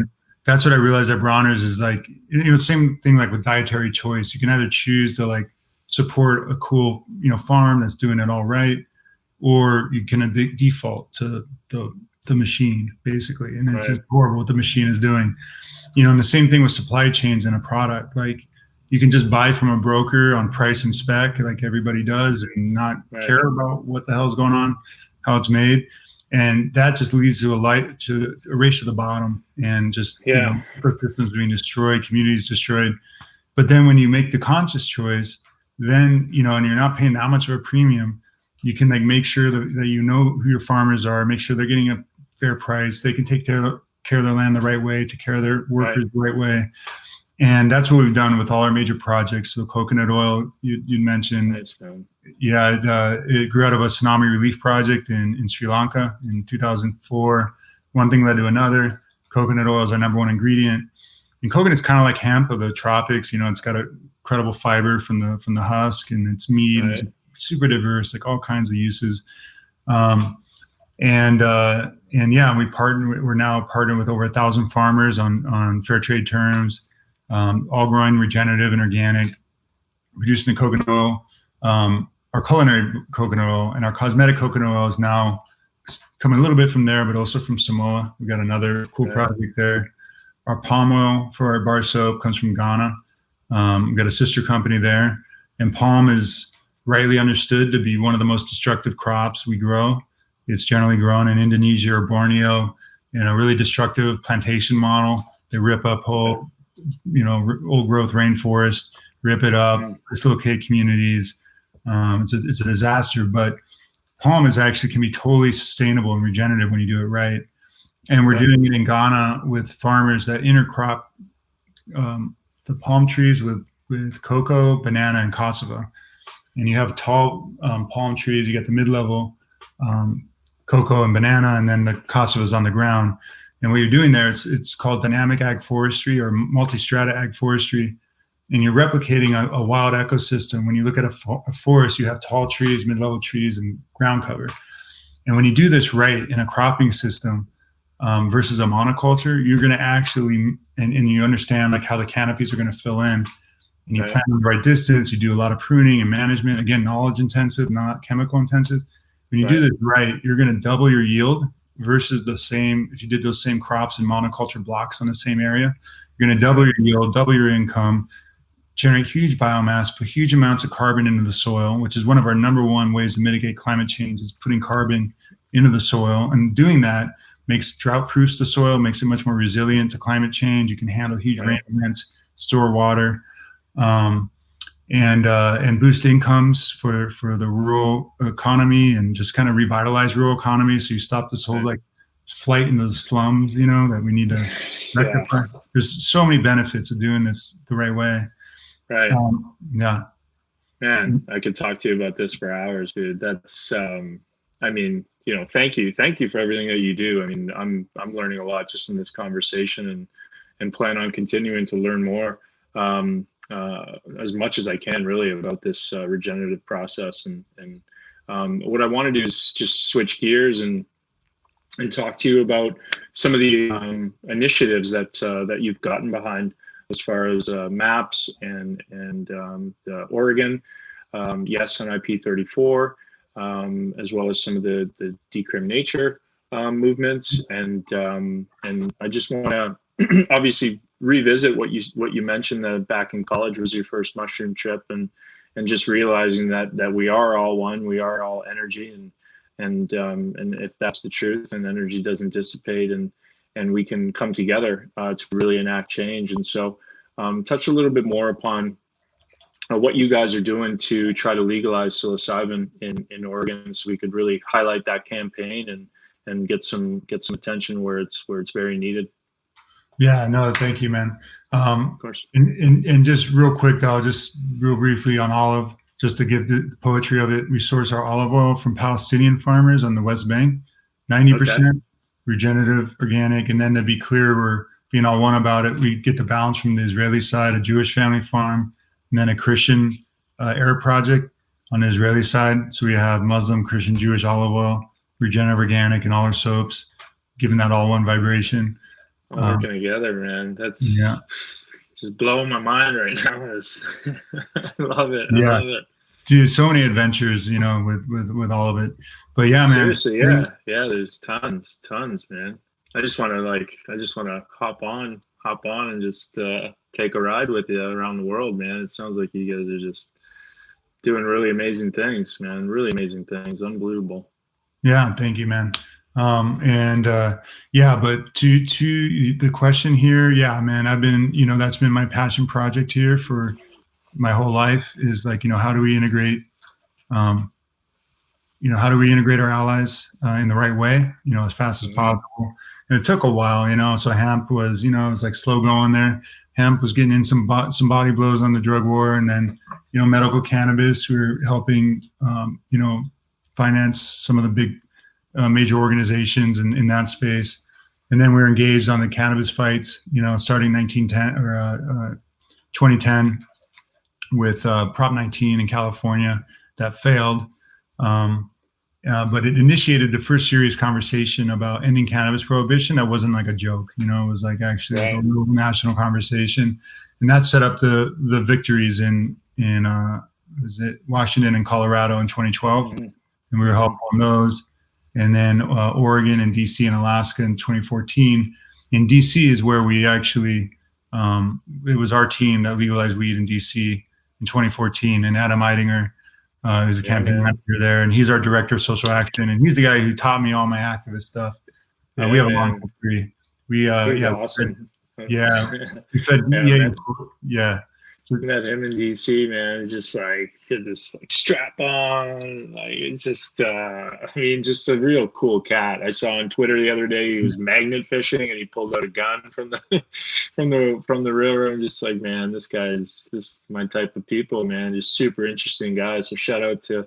that's what I realized at Bronner's is like, you know, same thing like with dietary choice. You can either choose to like support a cool, you know, farm that's doing it all right, or you can default to the machine, basically. And it's just horrible what the machine is doing. You know, and the same thing with supply chains in a product. Like, you can just buy from a broker on price and spec, like everybody does, and not care about what the hell's going on, how it's made. And that just leads to a race to the bottom, and just, you know, ecosystems being destroyed, communities destroyed. But then when you make the conscious choice, then, you know, and you're not paying that much of a premium, you can like make sure that you know who your farmers are, make sure they're getting a fair price. They can take care of their land the right way, take care of their workers the right way. And that's what we've done with all our major projects. So coconut oil, you mentioned. It grew out of a tsunami relief project in Sri Lanka in 2004. One thing led to another. Coconut oil is our number one ingredient. And coconut's kind of like hemp of the tropics. You know, it's got a incredible fiber from the husk, and it's meat. It's super diverse, like all kinds of uses. We're now partnered with over 1,000 farmers on fair trade terms, all growing regenerative and organic, producing the coconut oil, our culinary coconut oil, and our cosmetic coconut oil is now coming a little bit from there, but also from Samoa. We've got another cool project there. Our palm oil for our bar soap comes from Ghana. We've got a sister company there, and palm is rightly understood to be one of the most destructive crops we grow. It's generally grown in Indonesia or Borneo in a really destructive plantation model. They rip up whole, you know, old growth rainforest, rip it up, dislocate communities. It's a disaster, but palm can be totally sustainable and regenerative when you do it right. And we're doing it in Ghana with farmers that intercrop the palm trees with cocoa, banana, and cassava. And you have tall palm trees, you get the mid-level cocoa and banana, and then the cassava is on the ground. And what you're doing there, it's called dynamic ag forestry or multi-strata ag forestry. And you're replicating a wild ecosystem. When you look at a forest, you have tall trees, mid-level trees, and ground cover. And when you do this right in a cropping system versus a monoculture, you're going to actually, and you understand like how the canopies are going to fill in. And you plant in the right distance, you do a lot of pruning and management, again, knowledge intensive, not chemical intensive. When you do this right, you're going to double your yield versus if you did those same crops in monoculture blocks on the same area. You're going to double your yield, double your income, generate huge biomass, put huge amounts of carbon into the soil, which is one of our number one ways to mitigate climate change, is putting carbon into the soil. And doing that drought-proofs the soil, makes it much more resilient to climate change. You can handle huge rain events, store water, and boost incomes for the rural economy, and just kind of revitalize rural economy. So you stop this whole like flight into the slums, you know, that we need to rectify. There's so many benefits of doing this the right way. Right. Man, I could talk to you about this for hours, dude. That's, I mean, you know, thank you for everything that you do. I mean, I'm learning a lot just in this conversation, and plan on continuing to learn more. As much as I can really about this regenerative process, and what I want to do is just switch gears and talk to you about some of the initiatives that you've gotten behind as far as MAPS and Oregon. yes on IP34, as well as some of the decrim nature movements, and I just want to obviously revisit what you mentioned, that back in college was your first mushroom trip, and just realizing that we are all one, we are all energy, and if that's the truth, and energy doesn't dissipate, and we can come together to really enact change. And so touch a little bit more upon what you guys are doing to try to legalize psilocybin in Oregon, so we could really highlight that campaign and get some attention where it's very needed. Yeah, no, thank you, man. Of course. And just real quick, though, just real briefly on olive, just to give the poetry of it, we source our olive oil from Palestinian farmers on the West Bank, 90% regenerative, organic. And then to be clear, we're being all one about it. We get the balance from the Israeli side, a Jewish family farm, and then a Christian Arab project on the Israeli side. So we have Muslim, Christian, Jewish olive oil, regenerative, organic, and all our soaps, giving that all one vibration. Working together, man. That's just blowing my mind right now. I love it. I love it. Dude, so many adventures, with all of it. But yeah, man. Seriously, yeah. There's tons, man. I just want to hop on and just take a ride with you around the world, man. It sounds like you guys are just doing really amazing things, man. Really amazing things. Unbelievable. Yeah, thank you, man. But to the question here, yeah, man, I've been, that's been my passion project here for my whole life, is like, how do we integrate, our allies in the right way, as fast as possible. And it took a while, so hemp was, it was like slow going there. Hemp was getting in some body blows on the drug war, and then, medical cannabis, we were helping, finance some of the big major organizations in that space. And then we were engaged on the cannabis fights, starting 2010 with Prop 19 in California that failed. But it initiated the first serious conversation about ending cannabis prohibition. That wasn't like a joke, it was like actually a real national conversation. And that set up the victories in Washington and Colorado in 2012. And we were helping on those. And then Oregon and DC and Alaska in 2014. In DC is where we actually, it was our team that legalized weed in DC in 2014. And Adam Eidinger, who's a campaign manager there, and he's our director of social action. And he's the guy who taught me all my activist stuff. We have a long history. He's awesome. We fed, We met him in DC, man. It's just like this strap on, it's just just a real cool cat. I saw on Twitter the other day he was magnet fishing and he pulled out a gun from the river. I'm just like, man, this guy is just my type of people, man. Just super interesting guy. So shout out to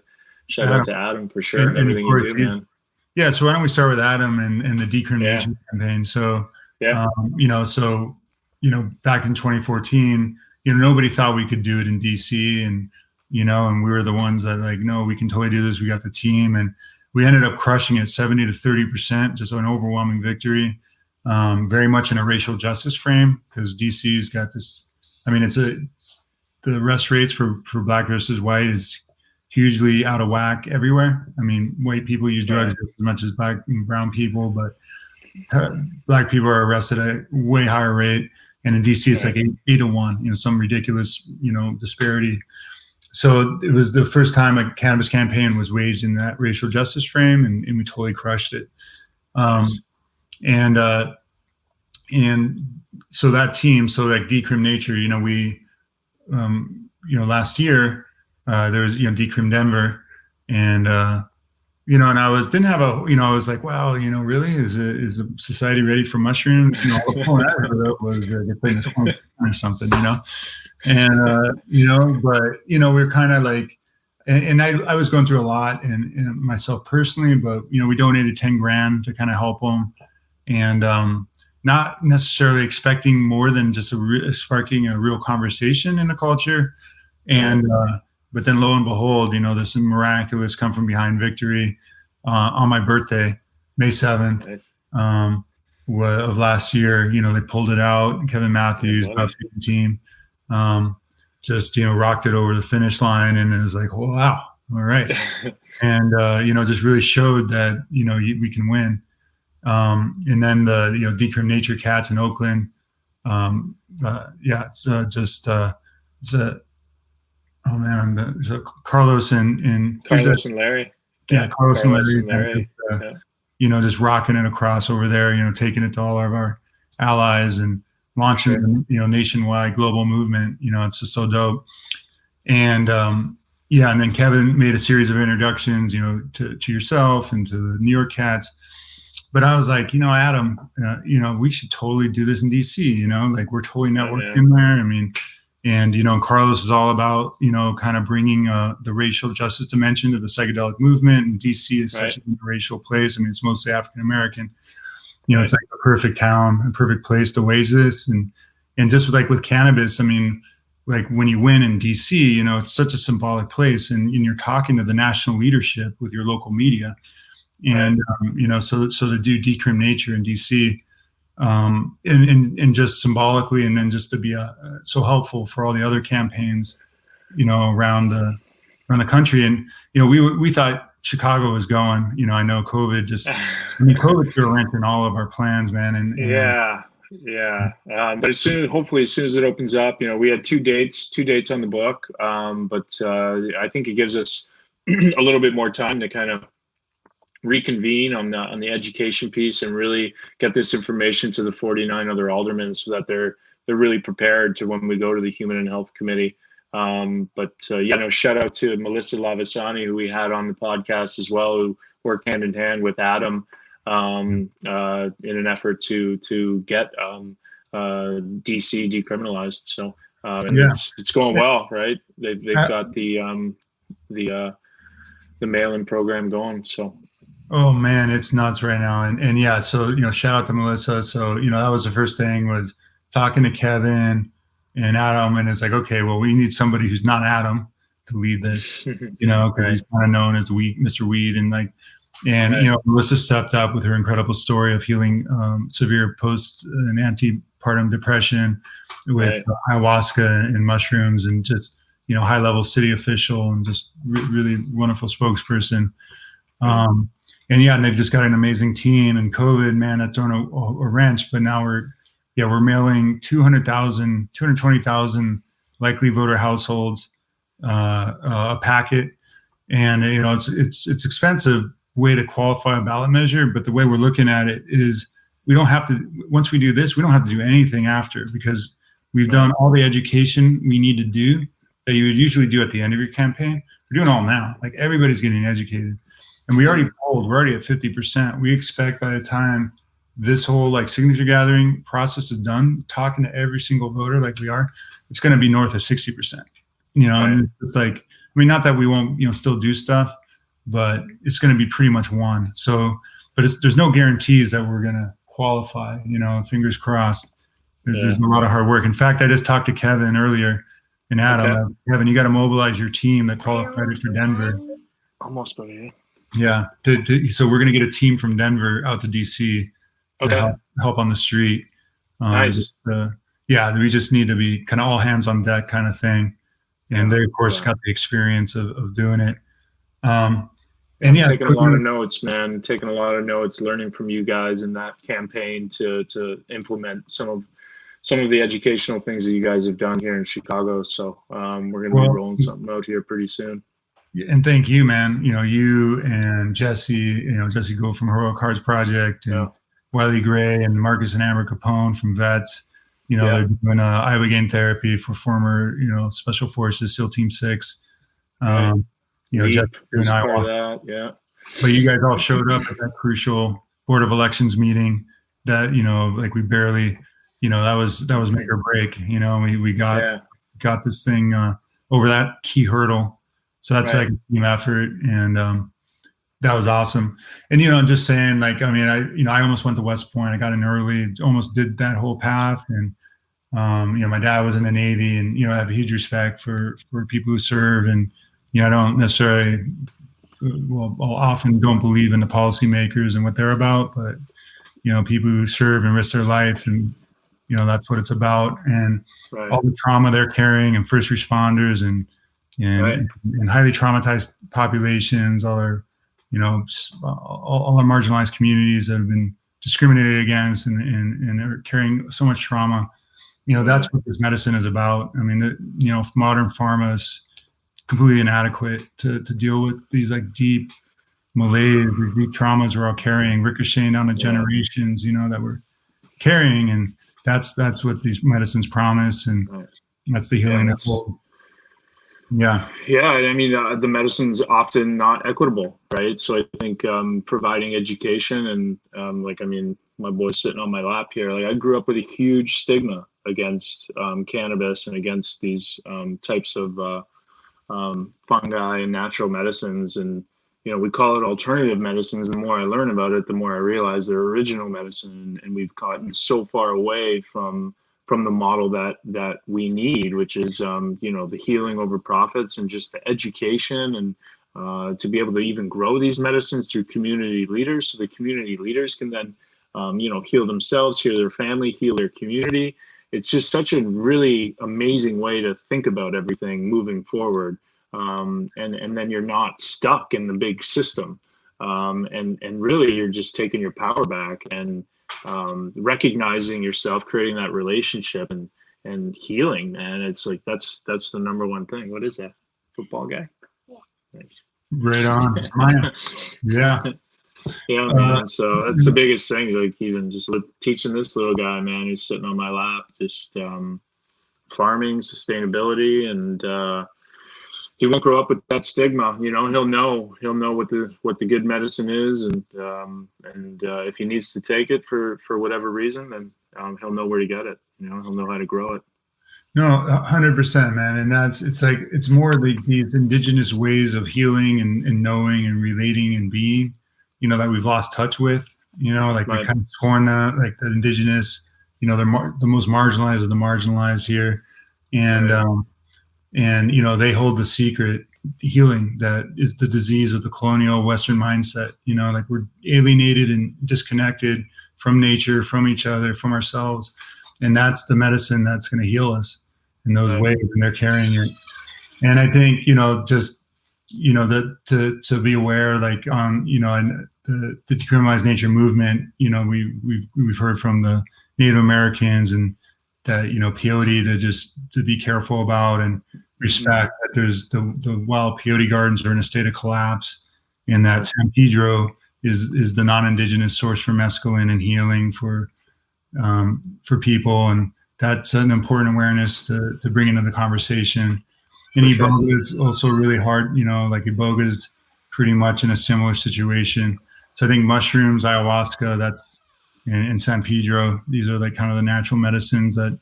Adam for sure and everything you do, man. Yeah. So why don't we start with Adam and the decrimination campaign? So back in 2014. Nobody thought we could do it in DC, and we were the ones that like, no, we can totally do this. We got the team, and we ended up crushing it 70 to 30%, just an overwhelming victory. Very much in a racial justice frame, because DC's got this. I mean, the arrest rates for Black versus white is hugely out of whack everywhere. I mean, white people use drugs as much as Black and brown people, but Black people are arrested at a way higher rate. And in DC, it's like 8 to 1, some ridiculous, disparity. So it was the first time a cannabis campaign was waged in that racial justice frame, and we totally crushed it. And so that team, so like Decrim Nature, we, last year there was, Decrim Denver, and and I was like, wow, really, is the society ready for mushrooms? The point I heard of was they're playing this or something, and but we're kind of like, and I was going through a lot and myself personally, but we donated 10 grand to kind of help them, and not necessarily expecting more than just sparking a real conversation in the culture, and but then lo and behold, there's some miraculous come from behind victory on my birthday, May 7th of last year. They pulled it out. Kevin Matthews, Buffy team. just, rocked it over the finish line. And it was like, oh, wow. All right. And, just really showed that, we can win. And then the, Decrim Nature Cats in Oakland. It's Carlos and Carlos and Larry. Yeah, Carlos and Larry. Just rocking it across over there, taking it to all of our allies and launching, nationwide global movement. It's just so dope. And and then Kevin made a series of introductions, to yourself and to the New York Cats. But I was like, Adam, we should totally do this in DC, like we're totally networking there. I mean, and, Carlos is all about, kind of bringing the racial justice dimension to the psychedelic movement. And DC is such a racial place. I mean, it's mostly African-American. It's like a perfect town, a perfect place to wage this. And just with cannabis, I mean, like when you win in DC, it's such a symbolic place. And you're talking to the national leadership with your local media. And, so to do Decrim Nature in DC, and just symbolically, and then just to be so helpful for all the other campaigns, around the country. And, we thought Chicago was going, I know COVID COVID threw a wrench in all of our plans, man. And but hopefully as soon as it opens up, we had two dates on the book. But I think it gives us a little bit more time to kind of reconvene on the education piece and really get this information to the 49 other aldermen so that they're really prepared to when we go to the Human and Health Committee. Shout out to Melissa Lavasani, who we had on the podcast as well, who worked hand in hand with Adam in an effort to get DC decriminalized. So it's going well, right? They've got the mail-in program going. So. Oh man, it's nuts right now. And so, shout out to Melissa. So, that was the first thing, was talking to Kevin and Adam. And it's like, okay, well, we need somebody who's not Adam to lead this, because he's kind of known as Mr. Weed. And Melissa stepped up with her incredible story of healing severe post and antepartum depression with ayahuasca and mushrooms, and just, high level city official, and just really wonderful spokesperson. And they've just got an amazing team. And COVID, man, that's thrown a wrench. But now we're mailing 220,000 likely voter households a packet. And it's expensive way to qualify a ballot measure. But the way we're looking at it is, we don't have to. Once we do this, we don't have to do anything after, because we've done all the education we need to do that you would usually do at the end of your campaign. We're doing all now. Like, everybody's getting educated. And we're already at 50%. We expect by the time this whole signature gathering process is done, talking to every single voter like we are, it's going to be north of 60%. And it's like, not that we won't, still do stuff, but it's going to be pretty much one. So, but there's no guarantees that we're going to qualify, fingers crossed. There's a lot of hard work. In fact, I just talked to Kevin earlier, and Adam. Okay. Kevin, you got to mobilize your team that qualified for Denver. Almost, buddy. Yeah. So we're going to get a team from Denver out to DC to help on the street. Nice. We just need to be kind of all hands on deck kind of thing. And they, of course, got the experience of doing it. Taking a lot of notes, man. Taking a lot of notes, learning from you guys in that campaign to implement some of the educational things that you guys have done here in Chicago. So we're going to be rolling something out here pretty soon. And thank you, man. You and Jesse, Jesse Gould from Heroic Hearts Project, and Wiley Gray and Marcus and Amber Capone from Vets. They're doing ibogaine therapy for former, Special Forces, SEAL Team 6. Jeff and I, but you guys all showed up at that crucial Board of Elections meeting that, we barely, that was make or break. We got this thing over that key hurdle. So that's like a team effort, and that was awesome. And just saying, I almost went to West Point. I got in early, almost did that whole path, and my dad was in the Navy, and I have a huge respect for people who serve, and I don't necessarily, often don't believe in the policymakers and what they're about, but people who serve and risk their life and that's what it's about. And Right. all the trauma they're carrying, and first responders, and Right. highly traumatized populations, all our marginalized communities that have been discriminated against, and are carrying so much trauma. That's what this medicine is about. I mean, modern pharma is completely inadequate to deal with these like deep malaise, these deep traumas we're all carrying, ricocheting down the generations, that we're carrying. And that's what these medicines promise. And that's the healing. Yeah. I mean, the medicine's often not equitable, right? So I think providing education and my boy's sitting on my lap here. Like, I grew up with a huge stigma against cannabis and against these types of fungi and natural medicines. And, we call it alternative medicines. The more I learn about it, the more I realize they're original medicine. And we've gotten so far away from the model that we need, which is, the healing over profits, and just the education, and to be able to even grow these medicines through community leaders. So the community leaders can then, heal themselves, heal their family, heal their community. It's just such a really amazing way to think about everything moving forward. And then you're not stuck in the big system. And really you're just taking your power back and recognizing yourself, creating that relationship, and healing, man. It's like that's the number one thing. What is that? Football guy? Yeah. Nice. Right on. Yeah. Yeah, man. So that's the biggest thing. Like, even just teaching this little guy, man, who's sitting on my lap, just farming, sustainability, and he won't grow up with that stigma. He'll know what the good medicine is, and if he needs to take it for whatever reason, then he'll know where to get it. He'll know how to grow it. No, 100%, man. And it's more like these indigenous ways of healing and knowing and relating and being, that we've lost touch with. Like, we kind of scorn that, like the indigenous, they're the most marginalized of the marginalized here, and they hold the secret healing that is the disease of the colonial Western mindset. Like, we're alienated and disconnected from nature, from each other, from ourselves, and that's the medicine that's going to heal us in those ways, and they're carrying it. And I think just that to be aware, like, on the decriminalized nature movement, we've heard from the Native Americans, and that peyote to be careful about, and respect that there's the wild peyote gardens are in a state of collapse, and that San Pedro is the non-indigenous source for mescaline and healing for people, and that's an important awareness to bring into the conversation. And Iboga is also really hard, like Iboga is pretty much in a similar situation. So I think mushrooms, ayahuasca, that's in San Pedro, these are like kind of the natural medicines that,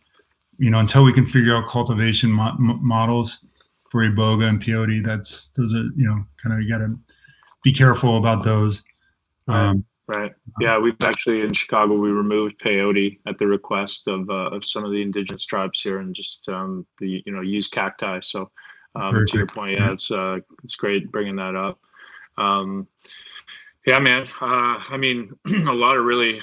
until we can figure out cultivation models for Iboga and peyote, those are, kind of, you got to be careful about those. Right. Yeah, we've actually, in Chicago, we removed peyote at the request of some of the indigenous tribes here, and just use cacti. So to your point, it's great bringing that up. Yeah, man. I mean, a lot of really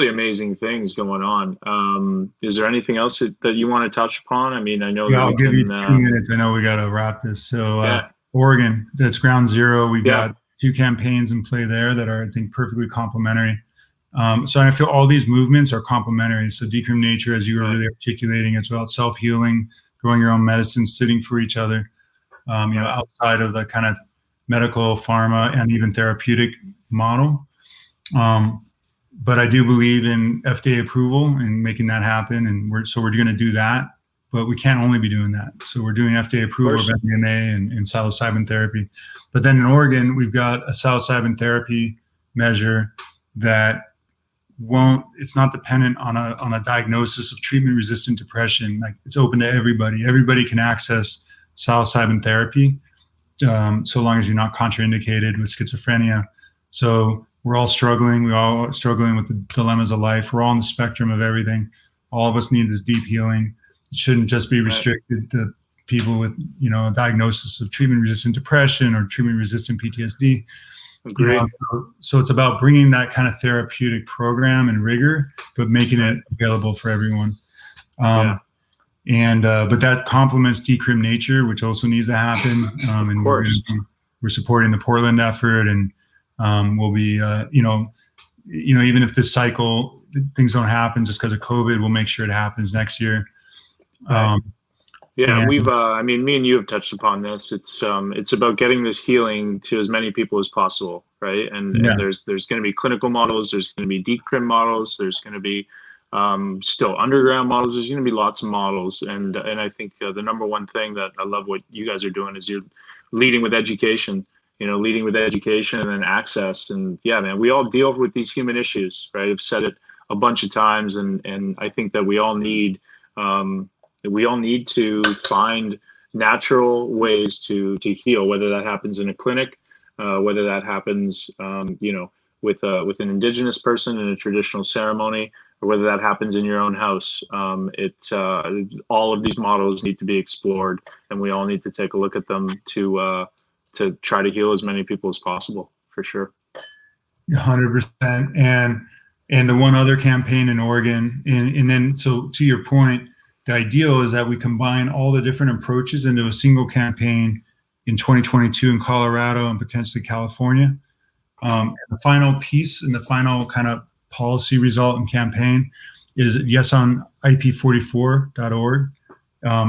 amazing things going on. Is there anything else that you want to touch upon? I mean, I know that I'll give you 2 minutes. I know we got to wrap this. So Oregon, that's ground zero. We've got 2 campaigns in play there that are, I think, perfectly complementary. So I feel all these movements are complementary. So Decrim Nature, as you were really articulating, it's about self-healing, growing your own medicine, sitting for each other, outside of the kind of medical, pharma, and even therapeutic model. But I do believe in FDA approval and making that happen. And we're going to do that, but we can't only be doing that. So we're doing FDA approval of MDMA and psilocybin therapy. But then in Oregon, we've got a psilocybin therapy measure that it's not dependent on a diagnosis of treatment-resistant depression. Like, it's open to everybody. Everybody can access psilocybin therapy, so long as you're not contraindicated with schizophrenia. So we're all struggling. We're all struggling with the dilemmas of life. We're all on the spectrum of everything. All of us need this deep healing. It shouldn't just be restricted to people with, a diagnosis of treatment-resistant depression or treatment-resistant PTSD. Agreed. So it's about bringing that kind of therapeutic program and rigor, but making it available for everyone. But that complements decrim nature, which also needs to happen. And Of course. we're supporting the Portland effort, and we'll be, even if this cycle things don't happen just because of COVID, we'll make sure it happens next year. We've, me and you have touched upon this. It's about getting this healing to as many people as possible, right? And there's going to be clinical models, there's going to be decrim models, there's going to be still underground models. There's going to be lots of models, and I think the number one thing that I love what you guys are doing is you're leading with education. Leading with education and then access. And man, we all deal with these human issues, right? I've said it a bunch of times, and I think that we all need to find natural ways to heal, whether that happens in a clinic, whether that happens, with an indigenous person in a traditional ceremony, or whether that happens in your own house. All of these models need to be explored, and we all need to take a look at them to try to heal as many people as possible, for sure. 100%. And the one other campaign in Oregon, and then, so to your point, the ideal is that we combine all the different approaches into a single campaign in 2022 in Colorado and potentially California. And the final piece and the final kind of policy result and campaign is on ip44.org.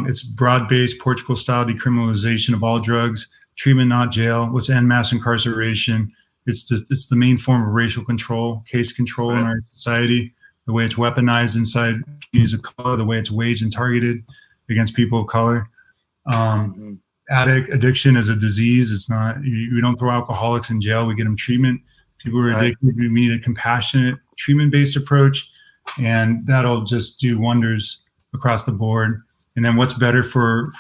It's broad-based Portugal-style decriminalization of all drugs, treatment, not jail. Let's end mass incarceration. It's the main form of racial control, case control in our society. The way it's weaponized inside communities of color, the way it's waged and targeted against people of color. Addiction is a disease. It's not, we don't throw alcoholics in jail. We get them treatment. People who are addicted, we need a compassionate treatment-based approach, and that'll just do wonders across the board. And then what's better for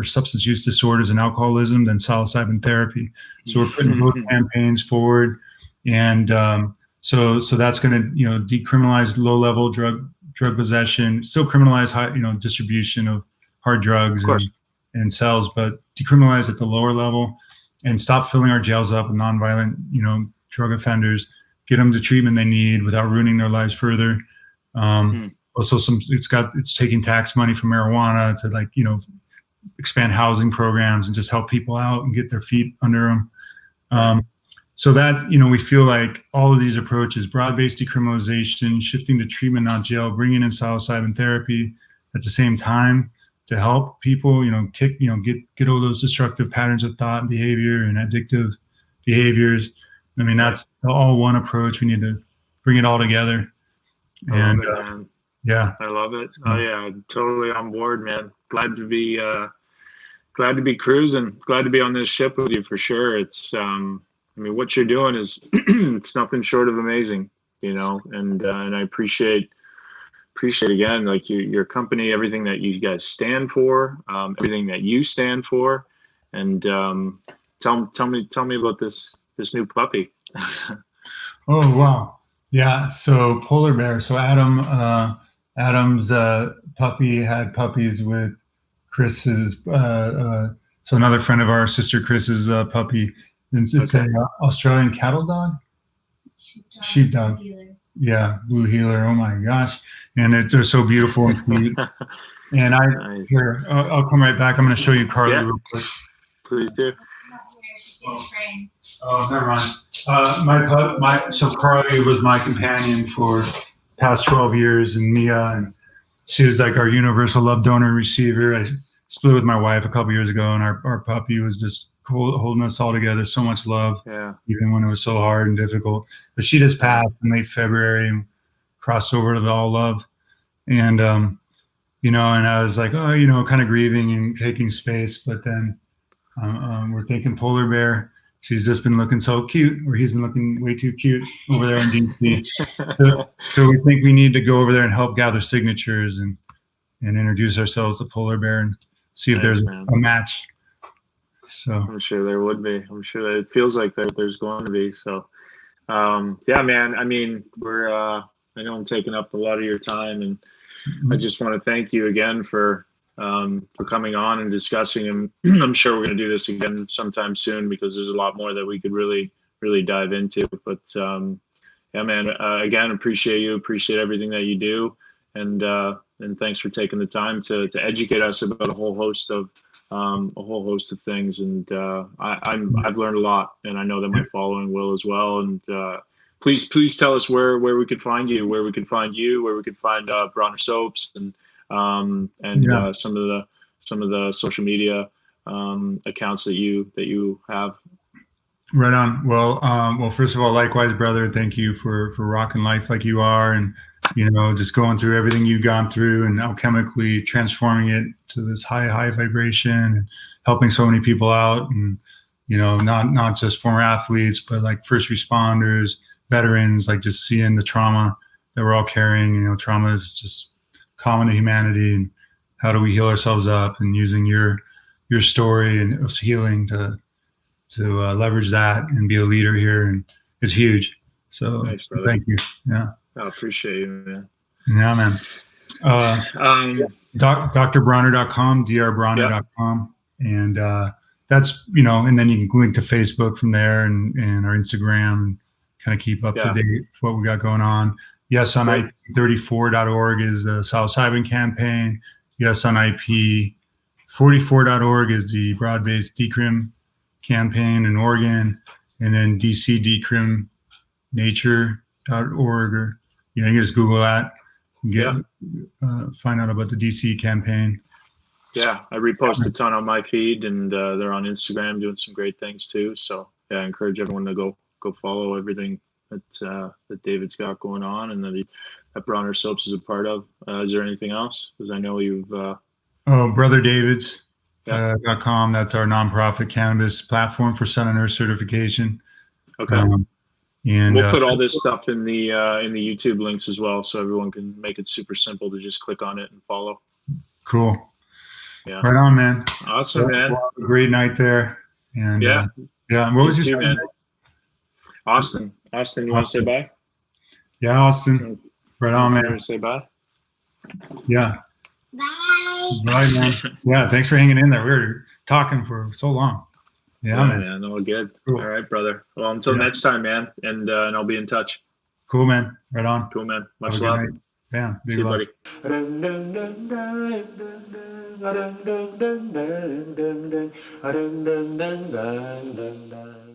substance use disorders and alcoholism than psilocybin therapy? So we're putting both campaigns forward, and so that's going to decriminalize low-level drug possession, still criminalize high distribution of hard drugs and cells, but decriminalize at the lower level, and stop filling our jails up with nonviolent drug offenders, get them the treatment they need without ruining their lives further. Also, it's taking tax money from marijuana to expand housing programs and just help people out and get their feet under them. So that, we feel like all of these approaches, broad-based decriminalization, shifting to treatment, not jail, bringing in psilocybin therapy at the same time to help people, get over those destructive patterns of thought and behavior and addictive behaviors. I mean, that's all one approach. We need to bring it all together. I love it. Oh yeah, I'm totally on board, man. Glad to be cruising. Glad to be on this ship with you for sure. It's what you're doing is it's nothing short of amazing, and I appreciate again, like your company, everything that you guys stand for, everything that you stand for, and tell me about this new puppy. Oh wow. Yeah, so polar bear. So Adam's puppy had puppies with Chris's. So another friend of ours, sister Chris's puppy. It's an Australian cattle dog, sheepdog. Yeah, blue heeler. Oh my gosh, and they're so beautiful and cute. And I'll come right back. I'm going to show you Carly real quick. Please do. Oh, never mind. So Carly was my companion for past 12 years, and Mia, and she was like our universal love donor and receiver. I split with my wife a couple years ago, and our puppy was just holding us all together. So much love, even when it was so hard and difficult. But she just passed in late February and crossed over to the all love, and and I was like, kind of grieving and taking space, but then. We're thinking polar bear. She's just been looking so cute, or he's been looking way too cute over there in DC. So we think we need to go over there and help gather signatures and introduce ourselves to polar bear and see if there's a match. So I'm sure there would be. I'm sure that it feels like there's going to be. So man. I mean, I know I'm taking up a lot of your time, and I just want to thank you again for coming on and discussing, and I'm sure we're going to do this again sometime soon, because there's a lot more that we could really really dive into. But yeah, man, again, appreciate everything that you do, and thanks for taking the time to educate us about a whole host of things. And I've learned a lot, and I know that my following will as well. And please tell us where we could find you, where we could find Bronner Soaps, and some of the social media accounts that you have. Right on. Well, first of all, likewise, brother, thank you for rocking life like you are, and just going through everything you've gone through and alchemically transforming it to this high vibration and helping so many people out. And not just former athletes, but like first responders, veterans, like just seeing the trauma that we're all carrying. Trauma is just common to humanity, and how do we heal ourselves up, and using your story and of healing to leverage that and be a leader here, and it's huge. So thanks, thank you. Yeah, I appreciate you, man. Yeah, man. DrBronner.com, drbronner.com, and that's and then you can link to Facebook from there, and our Instagram, and kind of keep up to date with what we got going on. Yes on IP34.org is the psilocybin campaign. Yes on IP44.org is the broad-based decrim campaign in Oregon, and then DCDecrimNature.org, or you can just Google that and find out about the DC campaign. Yeah, I repost a ton on my feed, and they're on Instagram doing some great things too. So yeah, I encourage everyone to go follow everything that David's got going on, and that Bronner Soaps is a part of. Is there anything else? Because I know you've Brother David's. .com. That's our nonprofit cannabis platform for Sun and Earth certification. Okay. And we'll put all this stuff in the YouTube links as well, so everyone can make it super simple to just click on it and follow. Cool. Yeah. Right on, man. Awesome, man. Well, a great night there. And what was your name? Austin, you want to say bye? Yeah, Austin. Right on, man. You want to say bye? Yeah. Bye. Bye, man. Yeah, thanks for hanging in there. We were talking for so long. Yeah, man. All good. Cool. All right, brother. Well, until next time, man, and I'll be in touch. Cool, man. Right on. Cool, man. Much love. Yeah, see you, buddy. Buddy.